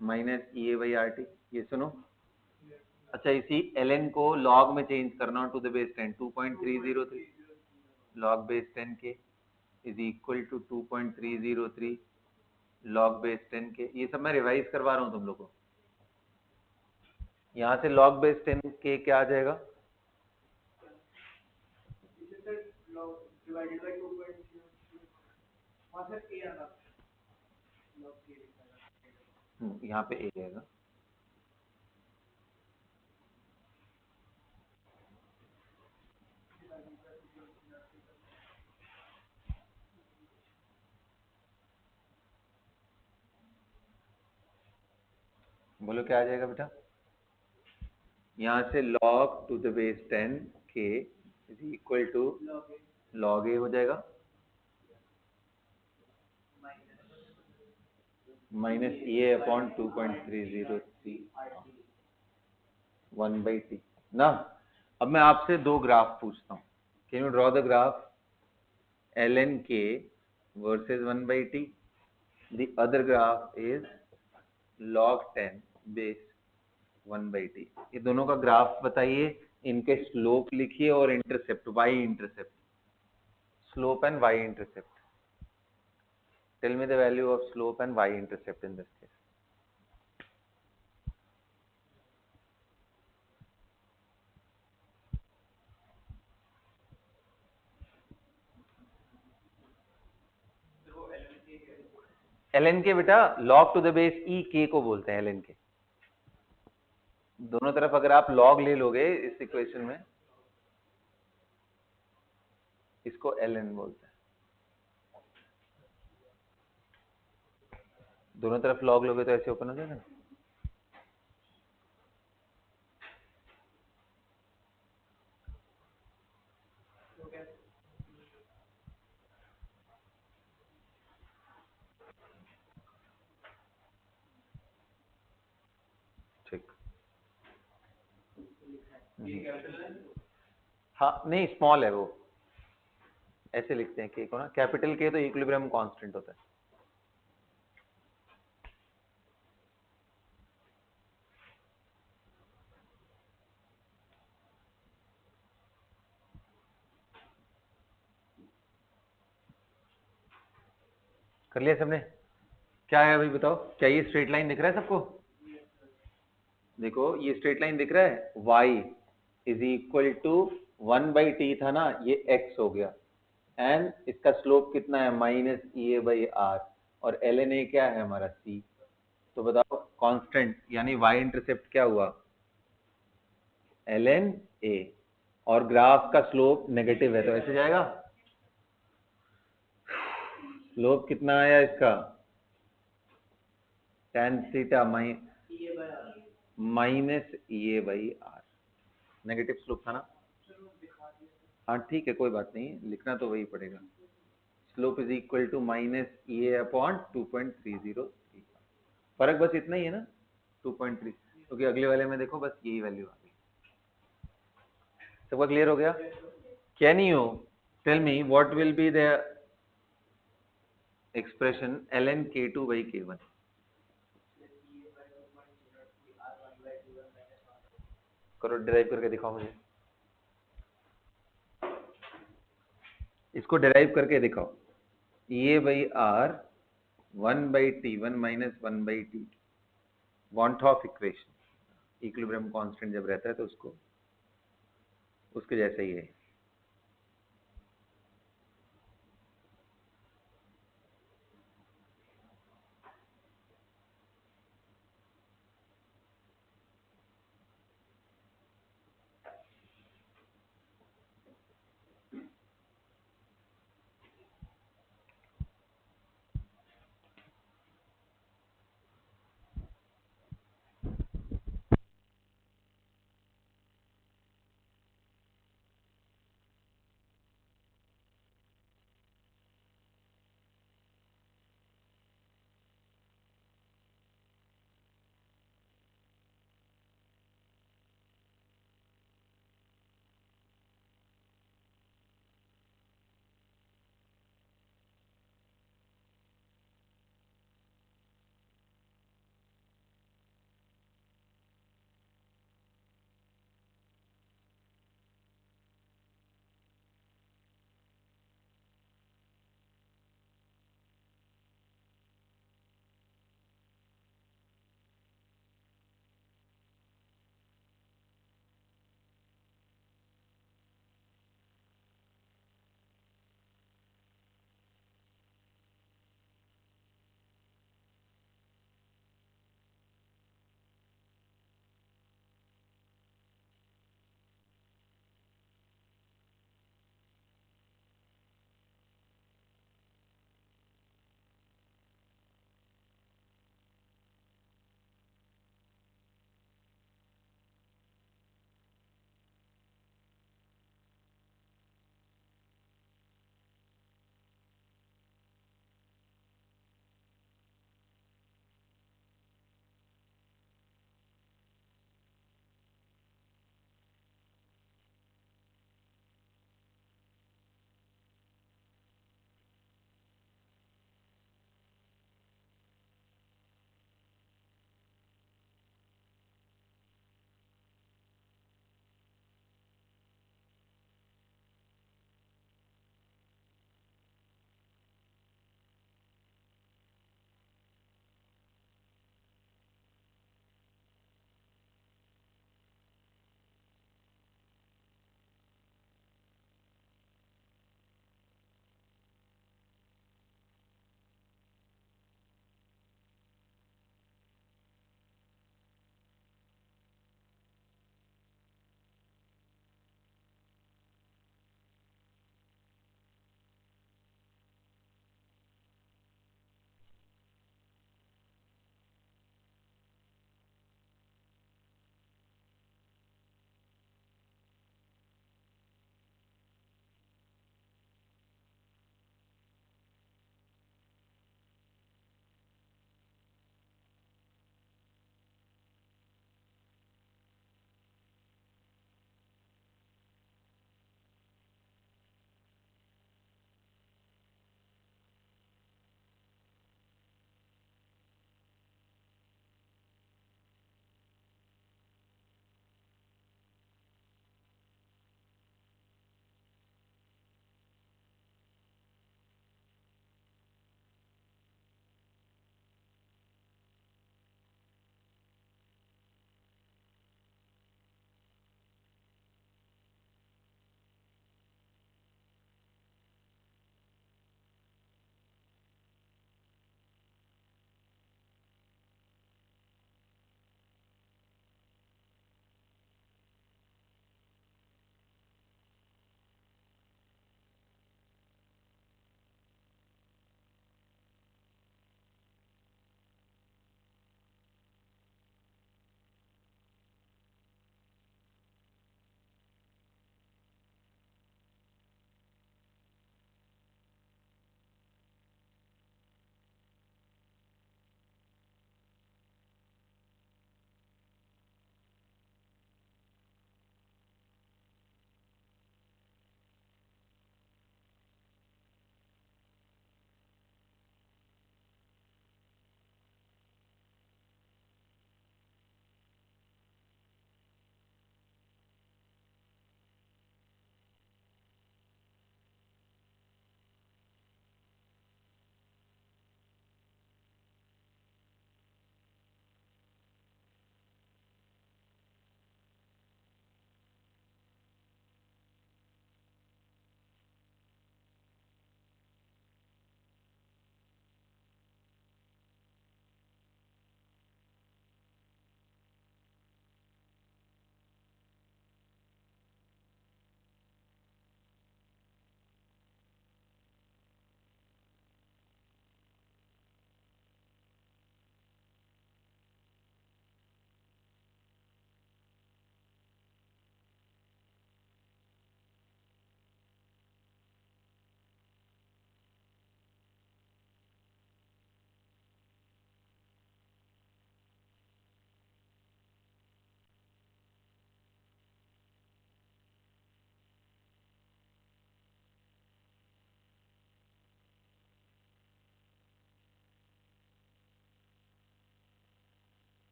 minus EA by RT। ये सुनो, अच्छा इसी ln को log में चेंज करना to the base 10, 2.303 log base 10 K is equal to 2.303 log base 10 K. ये सब मैं रिवाइज करवा रहा हूं तुम लोग को। यहां से log बेस 10 के क्या आ जाएगा? यहाँ पे a रहेगा। बोलो क्या आ जाएगा बेटा? यहाँ से log to the base 10 k is equal to log a हो जाएगा माइनस EA अपॉन 2.303 1/t ना। अब मैं आपसे दो ग्राफ पूछता हूँ, can you draw the graph ln k versus 1/t? The other graph is log 10 base 1/t। ये दोनों का ग्राफ बताइए, इनके स्लोप लिखिए और intercept, y intercept, slope and y intercept. Tell me the value of slope and y intercept in this case. ln के बेटा log to the base e k को बोलते हैं ln के। दोनों तरफ अगर आप log ले लोगे इस इक्वेशन में, इसको ln बोलते हैं। दोनों तरफ log लोगे तो ऐसे ओपन हो जाएगा ना। ठीक, हाँ नहीं स्मॉल है वो, ऐसे लिखते हैं के को ना, कैपिटल के तो इक्विलिब्रियम कांस्टेंट होता है। कर लिया सबने? क्या है अभी बताओ, क्या ये स्ट्रेट लाइन दिख रहा है सबको? देखो ये स्ट्रेट लाइन दिख रहा है, y is equal to 1/t था ना, ये x हो गया, एंड इसका स्लोप कितना है माइनस EA/r, और ln a क्या है हमारा c। तो बताओ कांस्टेंट यानी y इंटरसेप्ट क्या हुआ, ln a, और ग्राफ का स्लोप नेगेटिव है तो ऐसे जाएगा। स्लोप कितना आया इसका, tan theta minus EA/r, negative slope था ना। हाँ ठीक है, कोई बात नहीं, लिखना तो वही पड़ेगा। Slope is equal to minus EA/2.30, फर्क बस इतना ही है ना, 2.3, क्योंकि अगले वाले में देखो बस यही वैल्यू आ गई। सबका क्लियर हो गया? Can you tell me what will be the expression ln k2/k1? करो, डिराइव करके दिखाओ मुझे, इसको डिराइव करके दिखाओ। EA/r 1/t1 minus 1/t, want of equation, equilibrium constant जब रहता है तो उसको उसके जैसे ही है।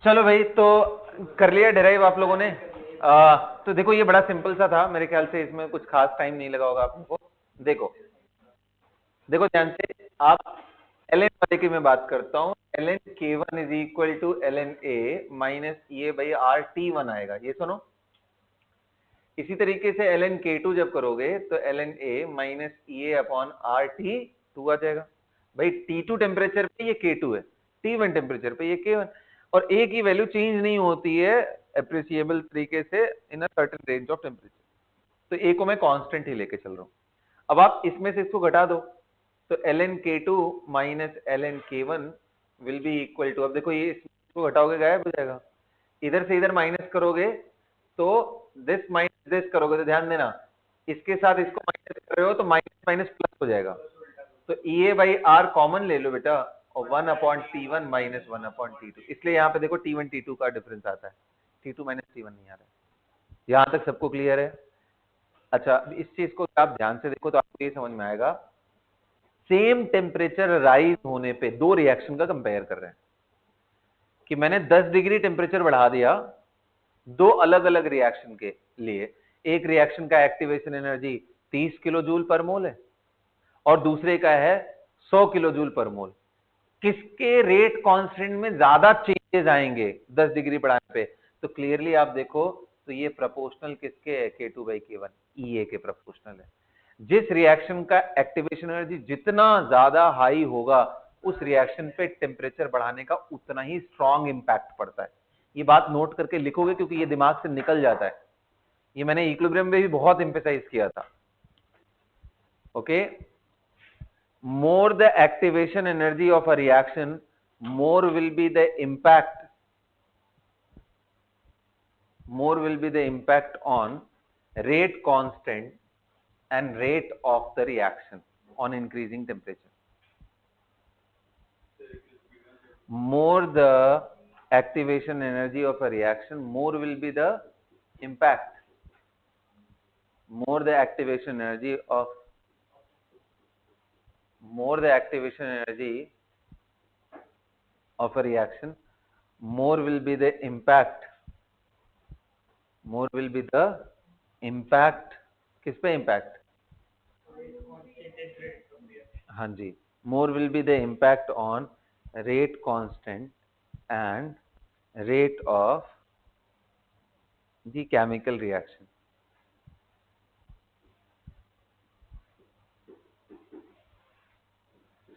चलो भाई, तो कर लिया डिराइव आप लोगों ने। तो देखो ये बड़ा सिंपल सा था, मेरे ख्याल से इसमें कुछ खास टाइम नहीं लगा होगा आपको। देखो देखो ध्यान से, आप एल एन वाले की मैं बात करता हूँ। L N K one is equal to L N A minus A by R T one आएगा, ये सुनो। इसी तरीके से एल एन के टू जब करोगे तो L N A minus A upon R T टू आ जाएगा। भाई टी टू टेम्परेचर पे ये के टू है, टी वन टेम्परेचर पे ये के वन, और ए की वैल्यू चेंज नहीं होती है अप्रिसिएबल तरीके से in a certain range of temperature. तो ए को मैं कांस्टेंट ही लेके चल रहा हूं। अब आप इसमें से इसको घटा दो, तो L N K two minus L N K one will be equal to, अब देखो ये इसको घटाओगे गायब हो जाएगा, इधर से इधर माइनस करोगे तो दिस माइनस दिस करोगे तो ध्यान देना, इसके साथ इसको माइनस कर रहे हो तो माइनस माइनस प्लस हो जाएगा। तो E A by R common ले लो बेटा, और one upon T one minus one upon T two, इसलिए यहाँ पे देखो टी वन टी टू का डिफरेंस आता है, T two minus T one नहीं आ रहा है। यहां तक सबको क्लियर है? अच्छा, इस चीज को आप ध्यान से देखो तो आपको ये समझ में आएगा, सेम टेम्परेचर राइज होने पे दो रिएक्शन का कंपेयर कर रहे हैं कि मैंने 10 डिग्री टेम्परेचर बढ़ा दिया दो अलग अलग रिएक्शन के लिए। एक रिएक्शन का एक्टिवेशन एनर्जी 30 किलो जूल पर मोल है और दूसरे का है 100 किलो जूल पर मोल। किसके रेट कांस्टेंट में ज्यादा चेंजेस आएंगे 10 डिग्री बढ़ाने पे? तो क्लियरली आप देखो तो ये प्रोपोर्शनल किसके है? K2 बाई K1, EA के प्रोपोर्शनल है। जिस रिएक्शन का एक्टिवेशन एनर्जी जितना ज्यादा हाई होगा उस रिएक्शन पे टेम्परेचर बढ़ाने का उतना ही स्ट्रॉन्ग इंपैक्ट पड़ता है। ये बात नोट करके लिखोगे क्योंकि ये दिमाग से निकल जाता है। ये मैंने इक्विलिब्रियम में भी बहुत एम्फेसाइज किया था। Okay, more the activation energy of a reaction, more will be the impact on rate constant and rate of the reaction on increasing temperature. More the activation energy of a reaction, more will be the impact. More the activation energy of a reaction, more will be the impact. More will be the impact. किस पे impact? हाँ जी, more will be the impact on rate constant and rate of the chemical reaction.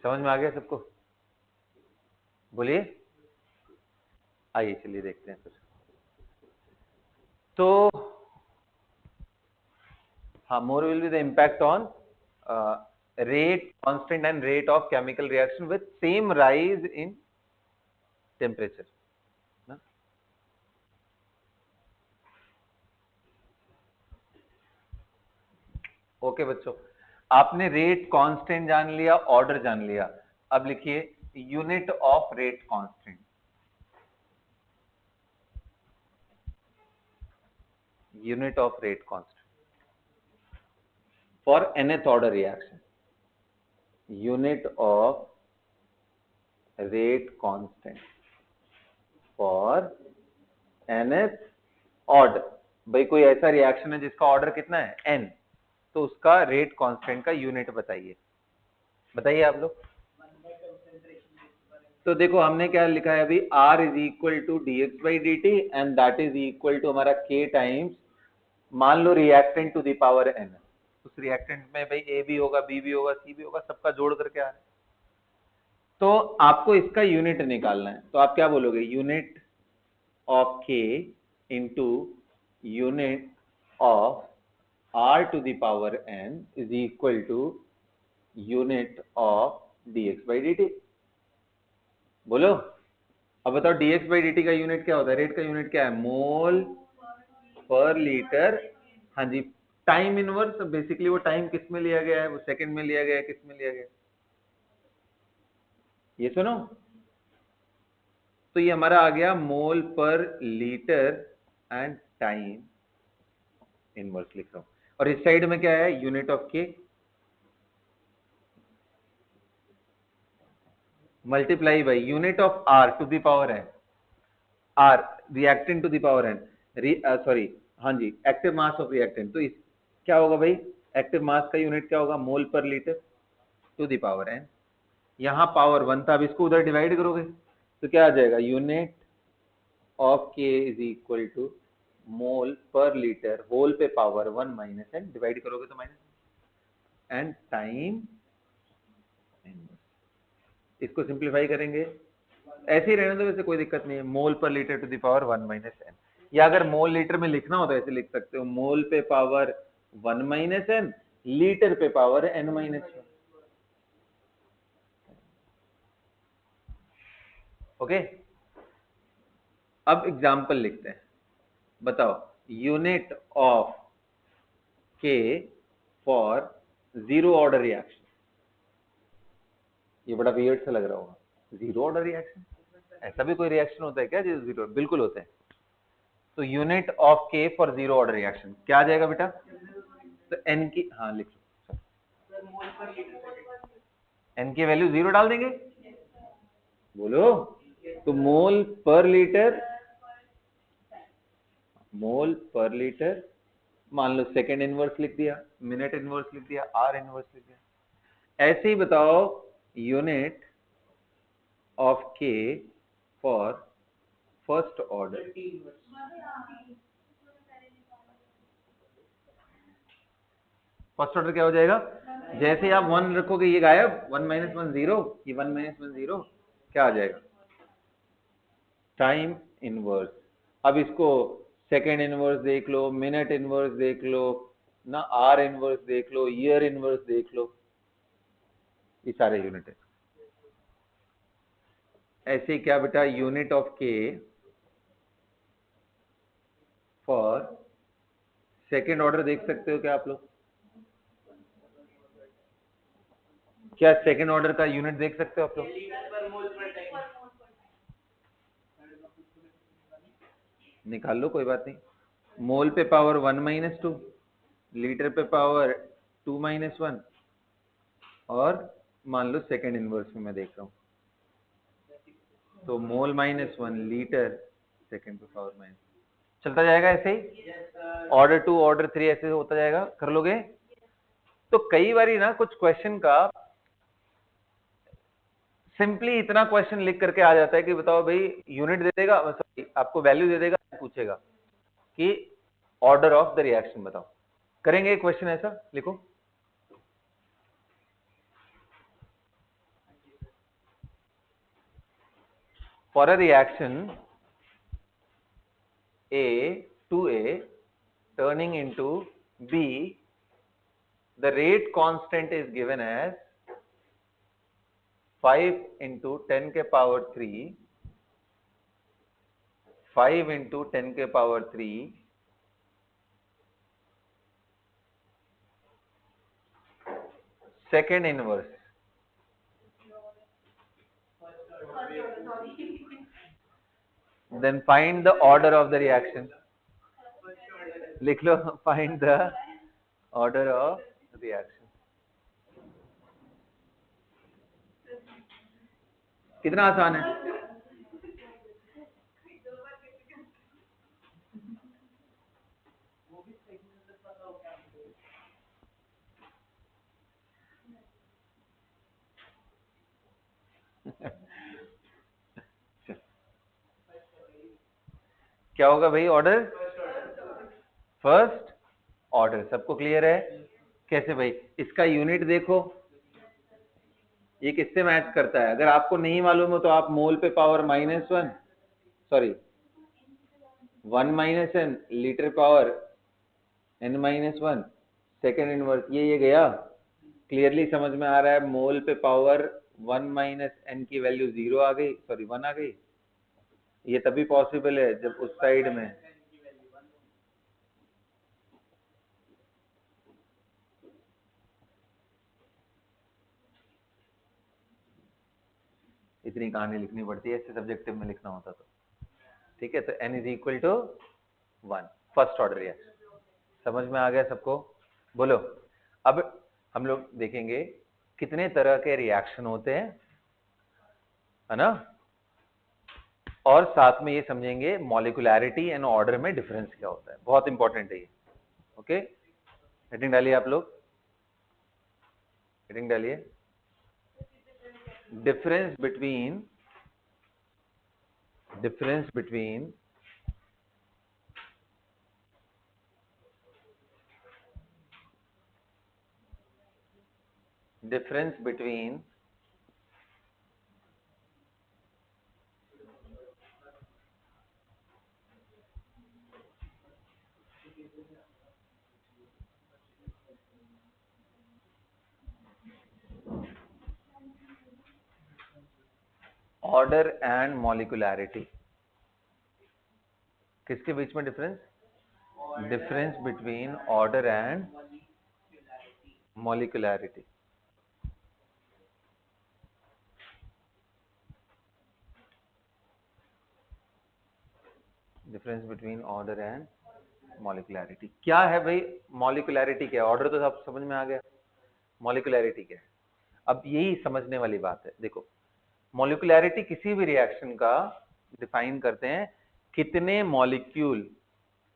समझ में आ गया सबको? बोलिए, आइए चलिए देखते हैं कुछ। तो हाँ, more will be the impact on rate constant and rate of chemical reaction with same rise in temperature. Okay बच्चों, आपने रेट कांस्टेंट जान लिया, ऑर्डर जान लिया। अब लिखिए unit of rate constant. Unit of rate constant for nth order reaction. Unit of rate constant for nth order. भाई कोई ऐसा रिएक्शन है जिसका ऑर्डर कितना है? n, तो उसका रेट कांस्टेंट का यूनिट बताइए। बताइए आप लोग। तो देखो हमने क्या लिखा है अभी, R is equal to D X by D T and that is equal to हमारा K टाइम्स, मान लो reactant to the power n। उस रिएक्टेंट में भाई A भी होगा, B भी होगा, C भी होगा, सबका जोड़ करके आ रहा है। तो आपको इसका यूनिट निकालना है, तो आप क्या बोलोगे? Unit of K into unit of R to the power n is equal to unit of dx by dt। बोलो, अब बताओ dx बाई dt का यूनिट क्या होता है? रेट का यूनिट क्या है? Mole per litre. हाँ जी, टाइम इनवर्स। बेसिकली वो टाइम किस में लिया गया है? वो सेकंड में लिया गया है, किस में लिया गया है? ये सुनो, तो ये हमारा आ गया मोल per litre and time inverse लिख रहा हूं, और इस साइड में क्या है? Unit of K multiply by unit of R to the power है। R reactant to the power N, sorry हाँ जी, एक्टिव मास ऑफ रिएक्टेंट। तो इस क्या होगा भाई, एक्टिव मास का यूनिट क्या होगा, mole per litre to the power N. यहाँ पावर 1 था, अब इसको उधर डिवाइड करोगे तो क्या आ जाएगा, यूनिट ऑफ के is equal to mole per litre whole पे पावर 1 माइनस एन, डिवाइड करोगे तो माइनस एन टाइम, इसको सिंप्लीफाई करेंगे, ऐसे ही रहने दो, वैसे कोई दिक्कत नहीं है, mole per litre to the power 1 minus N. या अगर मोल लीटर में लिखना हो तो ऐसे लिख सकते हो, मोल पे पावर 1 माइनस एन, लीटर पे power N minus one. Okay, अब एग्जाम्पल लिखते हैं, बताओ unit of K for zero order reaction. ये बड़ा वियर्ड सा लग रहा होगा, जीरो ऑर्डर रिएक्शन, ऐसा भी कोई रिएक्शन होता है क्या जो जीरो, बिल्कुल होता है। तो unit of K for zero order reaction क्या आ जाएगा बेटा, तो एन की, हाँ लिख लो, एन की वैल्यू जीरो डाल देंगे, बोलो, तो मोल पर लीटर, मोल पर लीटर, मान लो सेकेंड इनवर्स लिख दिया, मिनट इनवर्स लिख दिया, आर इनवर्स लिख दिया। ऐसे ही बताओ unit of K for first order, first order क्या हो जाएगा, जैसे आप 1 रखोगे ये गायब, 1 माइनस 1 जीरो, ये 1 माइनस 1 जीरो, क्या आ जाएगा, टाइम इनवर्स। अब इसको सेकेंड इनवर्स देख लो, मिनट इनवर्स देख लो ना, आर इनवर्स देख लो, ईयर इनवर्स देख लो, ये सारे यूनिट है। ऐसे क्या बेटा, unit of K for second order देख सकते हो क्या आप लोग, क्या सेकेंड ऑर्डर का यूनिट देख सकते हो आप लोग, निकाल लो कोई बात नहीं, मोल पे पावर 1 माइनस 2, लीटर पे पावर 2 माइनस 1, और मान लो सेकेंड इनवर्स में मैं देख रहा हूं, तो मोल माइनस 1 लीटर सेकेंड पे पावर माइनस, चलता जाएगा ऐसे ही, ऑर्डर 2 ऑर्डर 3 ऐसे होता जाएगा, कर लोगे। तो कई बारी ना कुछ क्वेश्चन का सिंपली इतना क्वेश्चन लिख करके आ जाता है कि बताओ भाई, यूनिट दे देगा, सॉरी आपको वैल्यू दे देगा, पूछेगा कि ऑर्डर ऑफ द रिएक्शन बताओ, करेंगे क्वेश्चन ऐसा, लिखो for a reaction A to A turning into B, the rate constant is given as 5 into 10 के पावर 3, 5 into 10 के power 3, second inverse, then find the order of the reaction, लिख लो, find the order of reaction। कितना आसान है, क्या होगा भाई, order first order, सबको क्लियर है, कैसे भाई, इसका यूनिट देखो, ये किससे मैच करता है, अगर आपको नहीं मालूम हो तो आप मोल पे power minus 1, sorry 1 minus N, litre power n minus 1, second inverse, ये गया, क्लियरली समझ में आ रहा है, मोल पे पावर 1 माइनस एन की वैल्यू 0 आ गई, सॉरी 1 आ गई, ये तभी पॉसिबल है जब उस साइड में इतनी कहानी लिखनी पड़ती है, ऐसे सब्जेक्टिव में लिखना होता तो, ठीक है। तो n is equal to 1, first order reaction, समझ में आ गया सबको, बोलो। अब हम लोग देखेंगे कितने तरह के रिएक्शन होते हैं, है ना, और साथ में ये समझेंगे मॉलिकुलैरिटी एंड ऑर्डर में डिफरेंस क्या होता है, बहुत इंपॉर्टेंट है ये। ओके, हेडिंग डालिए आप लोग, हेडिंग डालिए, difference between difference between order and molecularity, किसके बीच में difference? Difference between order and molecularity. Difference between order and molecularity क्या है भाई? मॉलिकुलैरिटी क्या है? ऑर्डर तो सब समझ में आ गया, मॉलिकुलैरिटी क्या है? अब यही समझने वाली बात है। देखो, मॉलिकुलैरिटी किसी भी रिएक्शन का डिफाइन करते हैं कितने मॉलिक्यूल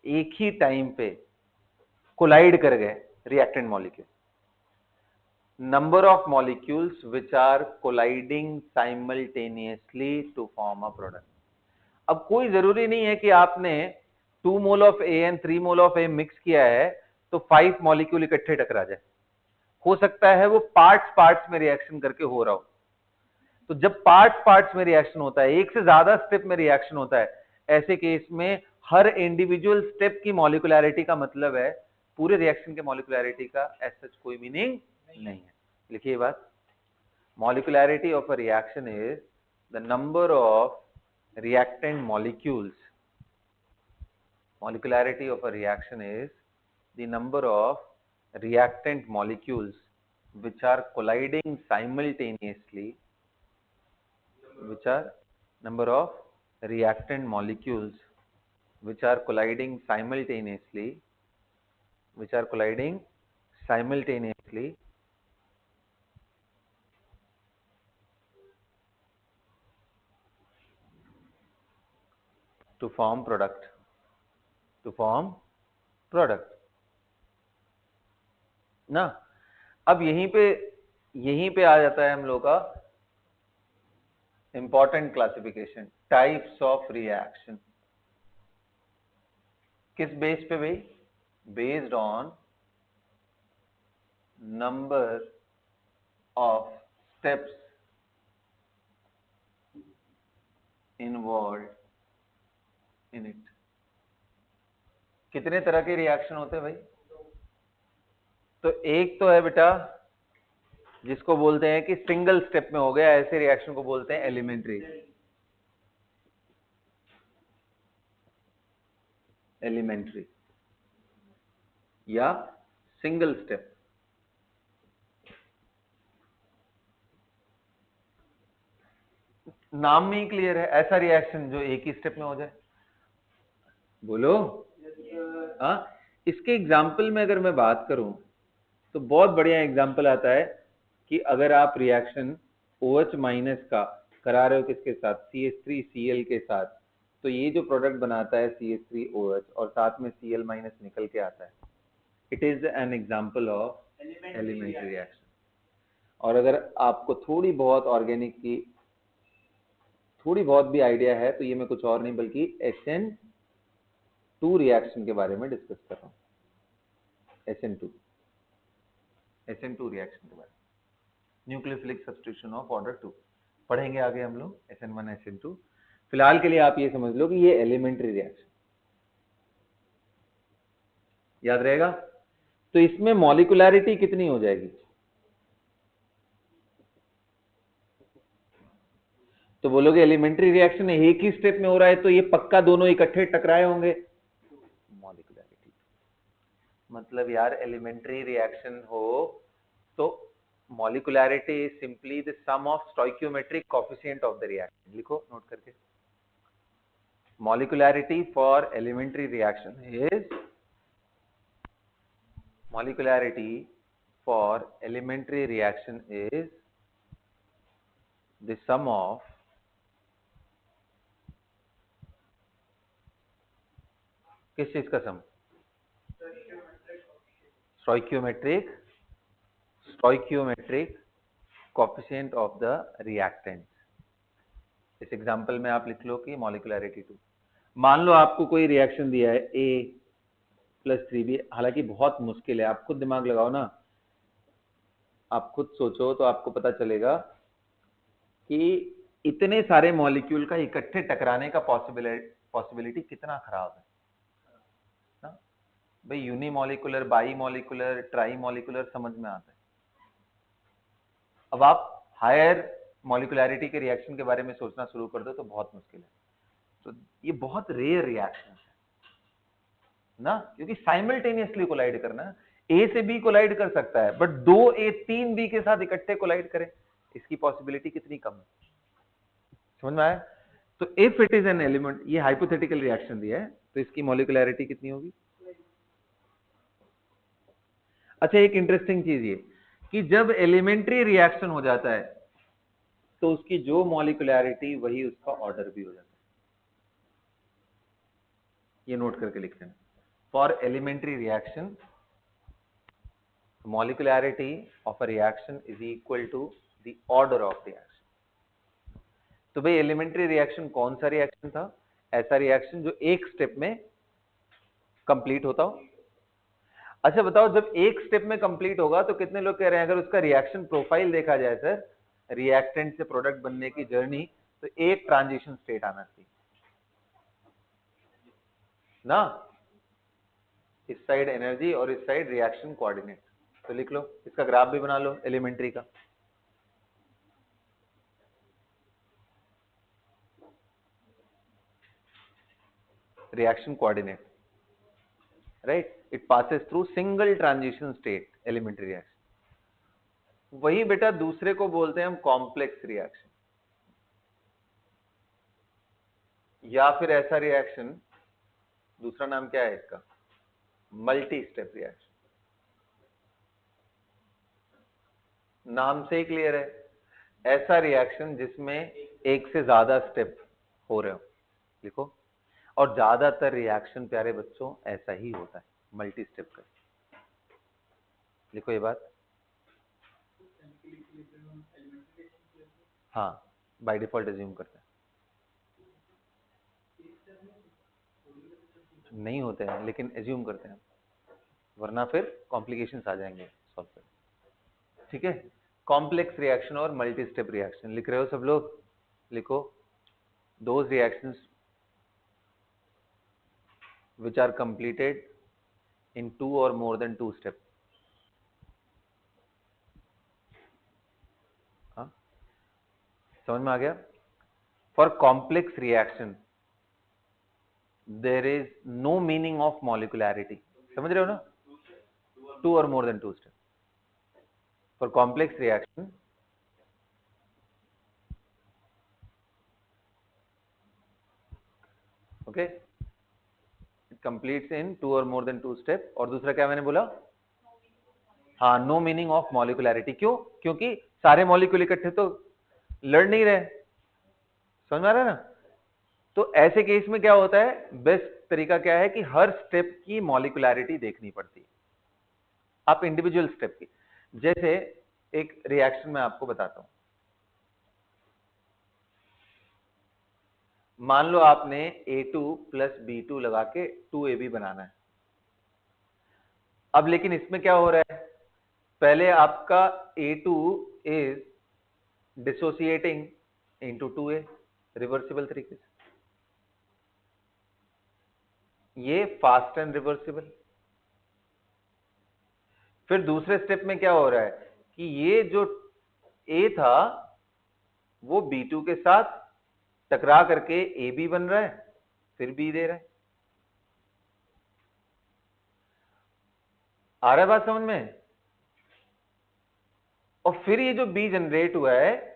एक ही टाइम पे कोलाइड कर गए reactant molecule, number of molecules which are colliding simultaneously to form a product. अब कोई जरूरी नहीं है कि आपने 2 mole of A and 3 mole of A mix किया है तो 5 मॉलिक्यूल इकट्ठे टकरा जाए। हो सकता है वो पार्ट्स पार्ट्स में रिएक्शन करके हो रहा हो। तो जब पार्ट्स पार्ट्स में रिएक्शन होता है, एक से ज्यादा स्टेप में रिएक्शन होता है, ऐसे केस में हर इंडिविजुअल स्टेप की मॉलिकुलैरिटी का मतलब है पूरे रिएक्शन के मॉलिकुलैरिटी का एज सच कोई मीनिंग नहीं है। लिखिए बात, molecularity of a reaction is the number of reactant molecules. Molecularity of a reaction is the number of reactant molecules which are colliding simultaneously, which are number of reactant molecules which are colliding simultaneously, which are colliding simultaneously to form product, to form product ना। अब यहीं पे आ जाता है हम लोग का important classification, types of reaction. किस बेस पे भाई? Based on number of steps involve in it. कितने तरह के रिएक्शन होते हैं भाई? तो एक तो है बेटा जिसको बोलते हैं कि सिंगल स्टेप में हो गया, ऐसे रिएक्शन को बोलते हैं एलिमेंट्री, एलिमेंट्री या सिंगल स्टेप। नाम में ही क्लियर है, ऐसा रिएक्शन जो एक ही स्टेप में हो जाए। बोलो हाँ। इसके एग्जाम्पल में अगर मैं बात करूं तो बहुत बढ़िया एग्जाम्पल आता है कि अगर आप रिएक्शन OH माइनस का करा रहे हो किसके साथ? CH3Cl के साथ, तो ये जो प्रोडक्ट बनाता है CH3OH और साथ में Cl माइनस निकल के आता है, it is an example of elementary reaction. और अगर आपको थोड़ी बहुत ऑर्गेनिक की थोड़ी बहुत भी आइडिया है तो ये मैं कुछ और नहीं बल्कि SN2 रिएक्शन के बारे में डिस्कस कर रहा हूँ। SN2 रिएक्शन के बारे में, न्यूक्लियोफिलिक सब्स्टिट्यूशन ऑफ ऑर्डर 2 पढ़ेंगे आगे हम लोग, SN1 SN2। फिलहाल के लिए आप ये समझ लो कि ये एलिमेंट्री रिएक्शन, याद रहेगा। तो इसमें मॉलिकुलैरिटी कितनी हो जाएगी? तो बोलोगे एलिमेंट्री रिएक्शन एक ही स्टेप में हो रहा है तो ये पक्का दोनों इकट्ठे टकराए होंगे। मॉलिकुलैरिटी मतलब यार एलिमेंट्री रिएक्शन हो तो molecularity is simply the sum of stoichiometric coefficient of the reaction। लिखो नोट करके, molecularity for elementary reaction is the sum of किस चीज का sum? Stoichiometric coefficient of the reactant. इस एग्जांपल में आप लिख लो कि मॉलिक्यूलरिटी 2। मान लो आपको कोई रिएक्शन दिया है A+3B, हालांकि बहुत मुश्किल है, आप खुद दिमाग लगाओ ना, आप खुद सोचो तो आपको पता चलेगा कि इतने सारे मॉलिक्यूल का इकट्ठे टकराने का पॉसिबिलिटी कितना खराब है ना भाई। Unimolecular, by molecular, try molecular समझ में आता है। अब आप हायर मॉलिक्यूलरिटी के रिएक्शन के बारे में सोचना शुरू कर दो तो बहुत मुश्किल है। तो ये बहुत रेयर रिएक्शन है ना, क्योंकि साइमल्टेनियसली कोलाइड करना, ए से बी कोलाइड कर सकता है, बट 2A 3B के साथ इकट्ठे कोलाइड करें, इसकी पॉसिबिलिटी कितनी कम है। समझ में आया? तो if it is an element, ये हाइपोथेटिकल रिएक्शन दिया है, तो इसकी मॉलिक्यूलरिटी कितनी होगी? अच्छा, एक इंटरेस्टिंग चीज ये कि जब एलिमेंट्री रिएक्शन हो जाता है तो उसकी जो मॉलिक्यूलरिटी वही उसका ऑर्डर भी हो जाता है। ये नोट करके लिखते हैं। For elementary reaction, molecularity of a reaction is equal to the order of reaction। तो भाई एलिमेंट्री रिएक्शन कौन सा रिएक्शन था? ऐसा रिएक्शन जो एक स्टेप में कंप्लीट होता हो। अच्छा बताओ, जब एक स्टेप में कंप्लीट होगा तो कितने लोग कह रहे हैं अगर उसका रिएक्शन प्रोफाइल देखा जाए सर, रिएक्टेंट से प्रोडक्ट बनने की जर्नी, तो एक ट्रांजिशन स्टेट आना चाहिए ना, इस साइड एनर्जी और इस साइड रिएक्शन कोऑर्डिनेट। तो लिख लो, इसका ग्राफ भी बना लो एलिमेंट्री का। Reaction coordinate, right, it passes through single transition state, elementary reaction. वही बेटा दूसरे को बोलते हैं हम कॉम्प्लेक्स रिएक्शन, या फिर ऐसा रिएक्शन, दूसरा नाम क्या है इसका? Multi step reaction. नाम से ही क्लियर है, ऐसा रिएक्शन जिसमें एक से ज्यादा स्टेप हो रहे हो। लिखो, और ज्यादातर रिएक्शन प्यारे बच्चों ऐसा ही होता है, मल्टी स्टेप का। लिखो ये बात। हाँ, बाय डिफॉल्ट एज्यूम करते हैं, नहीं होते हैं लेकिन एज्यूम करते हैं, वरना फिर कॉम्प्लिकेशंस आ जाएंगे सॉल्व कर। ठीक है, कॉम्प्लेक्स रिएक्शन और मल्टी स्टेप रिएक्शन लिख रहे हो सब लोग? लिखो, those reactions which are completed in 2 or more than 2 step। हाँ, समझ में आ गया? For complex reaction there is no meaning of molecularity. समझ रहे हो ना? 2 or more than 2 step for complex reaction, okay, it completes in 2 or more than 2 step। और दूसरा क्या मैंने बोला? हाँ, नो मीनिंग ऑफ मॉलिक्यूलरिटी। क्यों? क्योंकि सारे मॉलिक्यूल इकट्ठे तो लड़ नहीं रहे। समझ में आ रहा है ना? तो ऐसे केस में क्या होता है, बेस्ट तरीका क्या है कि हर स्टेप की मॉलिक्यूलरिटी देखनी पड़ती है, आप इंडिविजुअल स्टेप की। जैसे एक रिएक्शन मैं आपको बताता हूं, मान लो आपने A2 प्लस B2 लगा के 2AB बनाना है। अब लेकिन इसमें क्या हो रहा है, पहले आपका A2 is dissociating into 2A reversible तरीके से, ये फास्ट एंड रिवर्सिबल। फिर दूसरे स्टेप में क्या हो रहा है कि ये जो A था वो B2 के साथ टकरा करके AB बन रहा है, फिर B दे रहा है। आ रहा है बात समझ में? और फिर ये जो B जनरेट हुआ है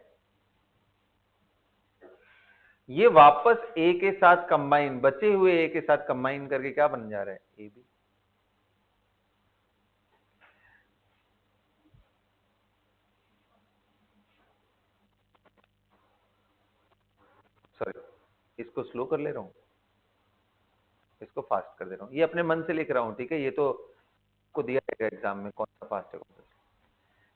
ये वापस A के साथ कंबाइन, बचे हुए A के साथ कंबाइन करके क्या बन जा रहा है? AB। सॉरी, इसको स्लो कर ले रहा हूं, इसको फास्ट कर दे रहा हूं, ये अपने मन से लिख रहा हूं, ठीक है, ये तो को दिया जाएगा एग्जाम में कौन सा फास्ट है कौन सा।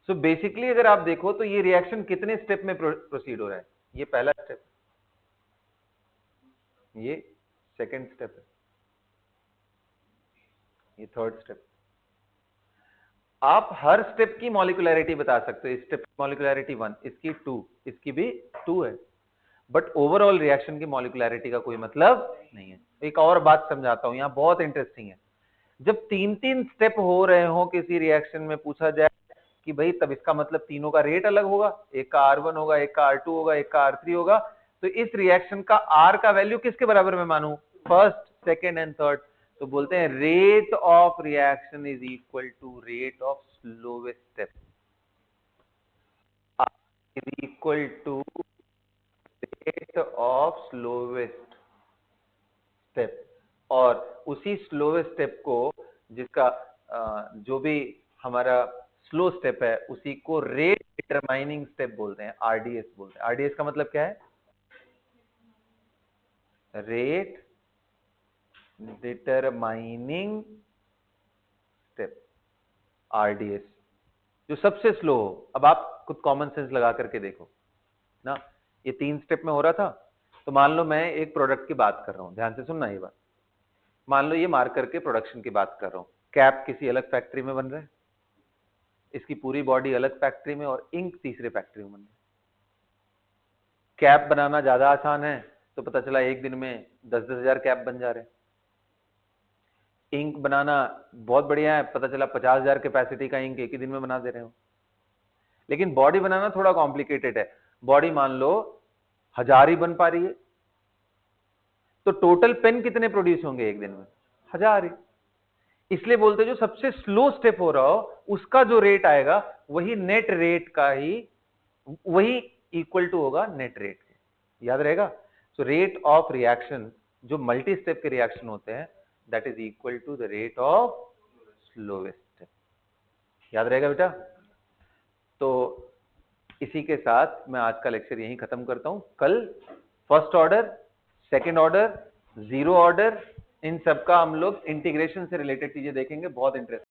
सो बेसिकली अगर आप देखो तो ये रिएक्शन कितने स्टेप में प्रोसीड हो रहा है, ये पहला स्टेप, ये सेकंड स्टेप है, ये थर्ड स्टेप। आप हर स्टेप की मॉलिक्यूलरिटी बता सकते हो, इस स्टेप की मॉलिक्यूलरिटी 1, इसकी 2, इसकी भी 2 है, बट ओवरऑल रिएक्शन की मॉलिक्यूलरिटी का कोई मतलब नहीं है। एक और बात समझाता हूं, यहां बहुत इंटरेस्टिंग है, जब 3-3 स्टेप हो रहे हो किसी रिएक्शन में, पूछा जाए कि भाई तब इसका मतलब तीनों का रेट अलग होगा, एक का R1 होगा, एक का R2 होगा, एक का R3 होगा, तो इस रिएक्शन का R का वैल्यू किसके बराबर में मानूं, फर्स्ट, सेकेंड एंड थर्ड। तो बोलते हैं rate of reaction is equal to rate of slowest step, is equal to rate of slowest step. और उसी स्लोवेस्ट स्टेप को, जिसका जो भी हमारा स्लो स्टेप है, उसी को रेट डिटरमाइनिंग स्टेप बोलते हैं, आरडीएस बोलते हैं। आरडीएस का मतलब क्या है, रेट डिटरमाइनिंग स्टेप, आरडीएस, जो सबसे स्लो हो। अब आप खुद कॉमन सेंस लगा करके देखो ना, ये 3 स्टेप में हो रहा था, तो मान लो मैं एक प्रोडक्ट की बात कर रहा हूं, ध्यान से सुनना ये बात, मान लो ये मार्कर के प्रोडक्शन की बात कर रहा हूं, कैप किसी अलग फैक्ट्री में बन रहा है, इसकी पूरी बॉडी अलग फैक्ट्री में, और इंक तीसरे फैक्ट्री में बन रहा है। कैप बनाना ज्यादा आसान है, तो पता चला एक दिन में 10-10 हजार कैप बन जा रहे हैं। इंक बनाना बहुत बढ़िया है, पता चला 50 हजार कैपेसिटी का इंक एक ही दिन में बना दे रहे हो। लेकिन बॉडी बनाना थोड़ा कॉम्प्लिकेटेड है, बॉडी मान लो 1000 ही बन पा रही है, तो टोटल पेन कितने प्रोड्यूस होंगे एक दिन में, 1000 ही। इसलिए बोलते जो सबसे स्लो स्टेप हो रहा हो, उसका जो रेट आएगा वही नेट रेट का ही, वही इक्वल टू होगा नेट रेट के, याद रहेगा। सो रेट ऑफ रिएक्शन जो मल्टी स्टेप के रिएक्शन होते हैं, that is equal to the rate of slowest step, याद रहेगा बेटा। तो इसी के साथ मैं आज का लेक्चर यहीं खत्म करता हूं। कल first order, second order, zero order, इन सब का हम लोग इंटीग्रेशन से रिलेटेड चीजें देखेंगे, बहुत इंटरेस्टिंग।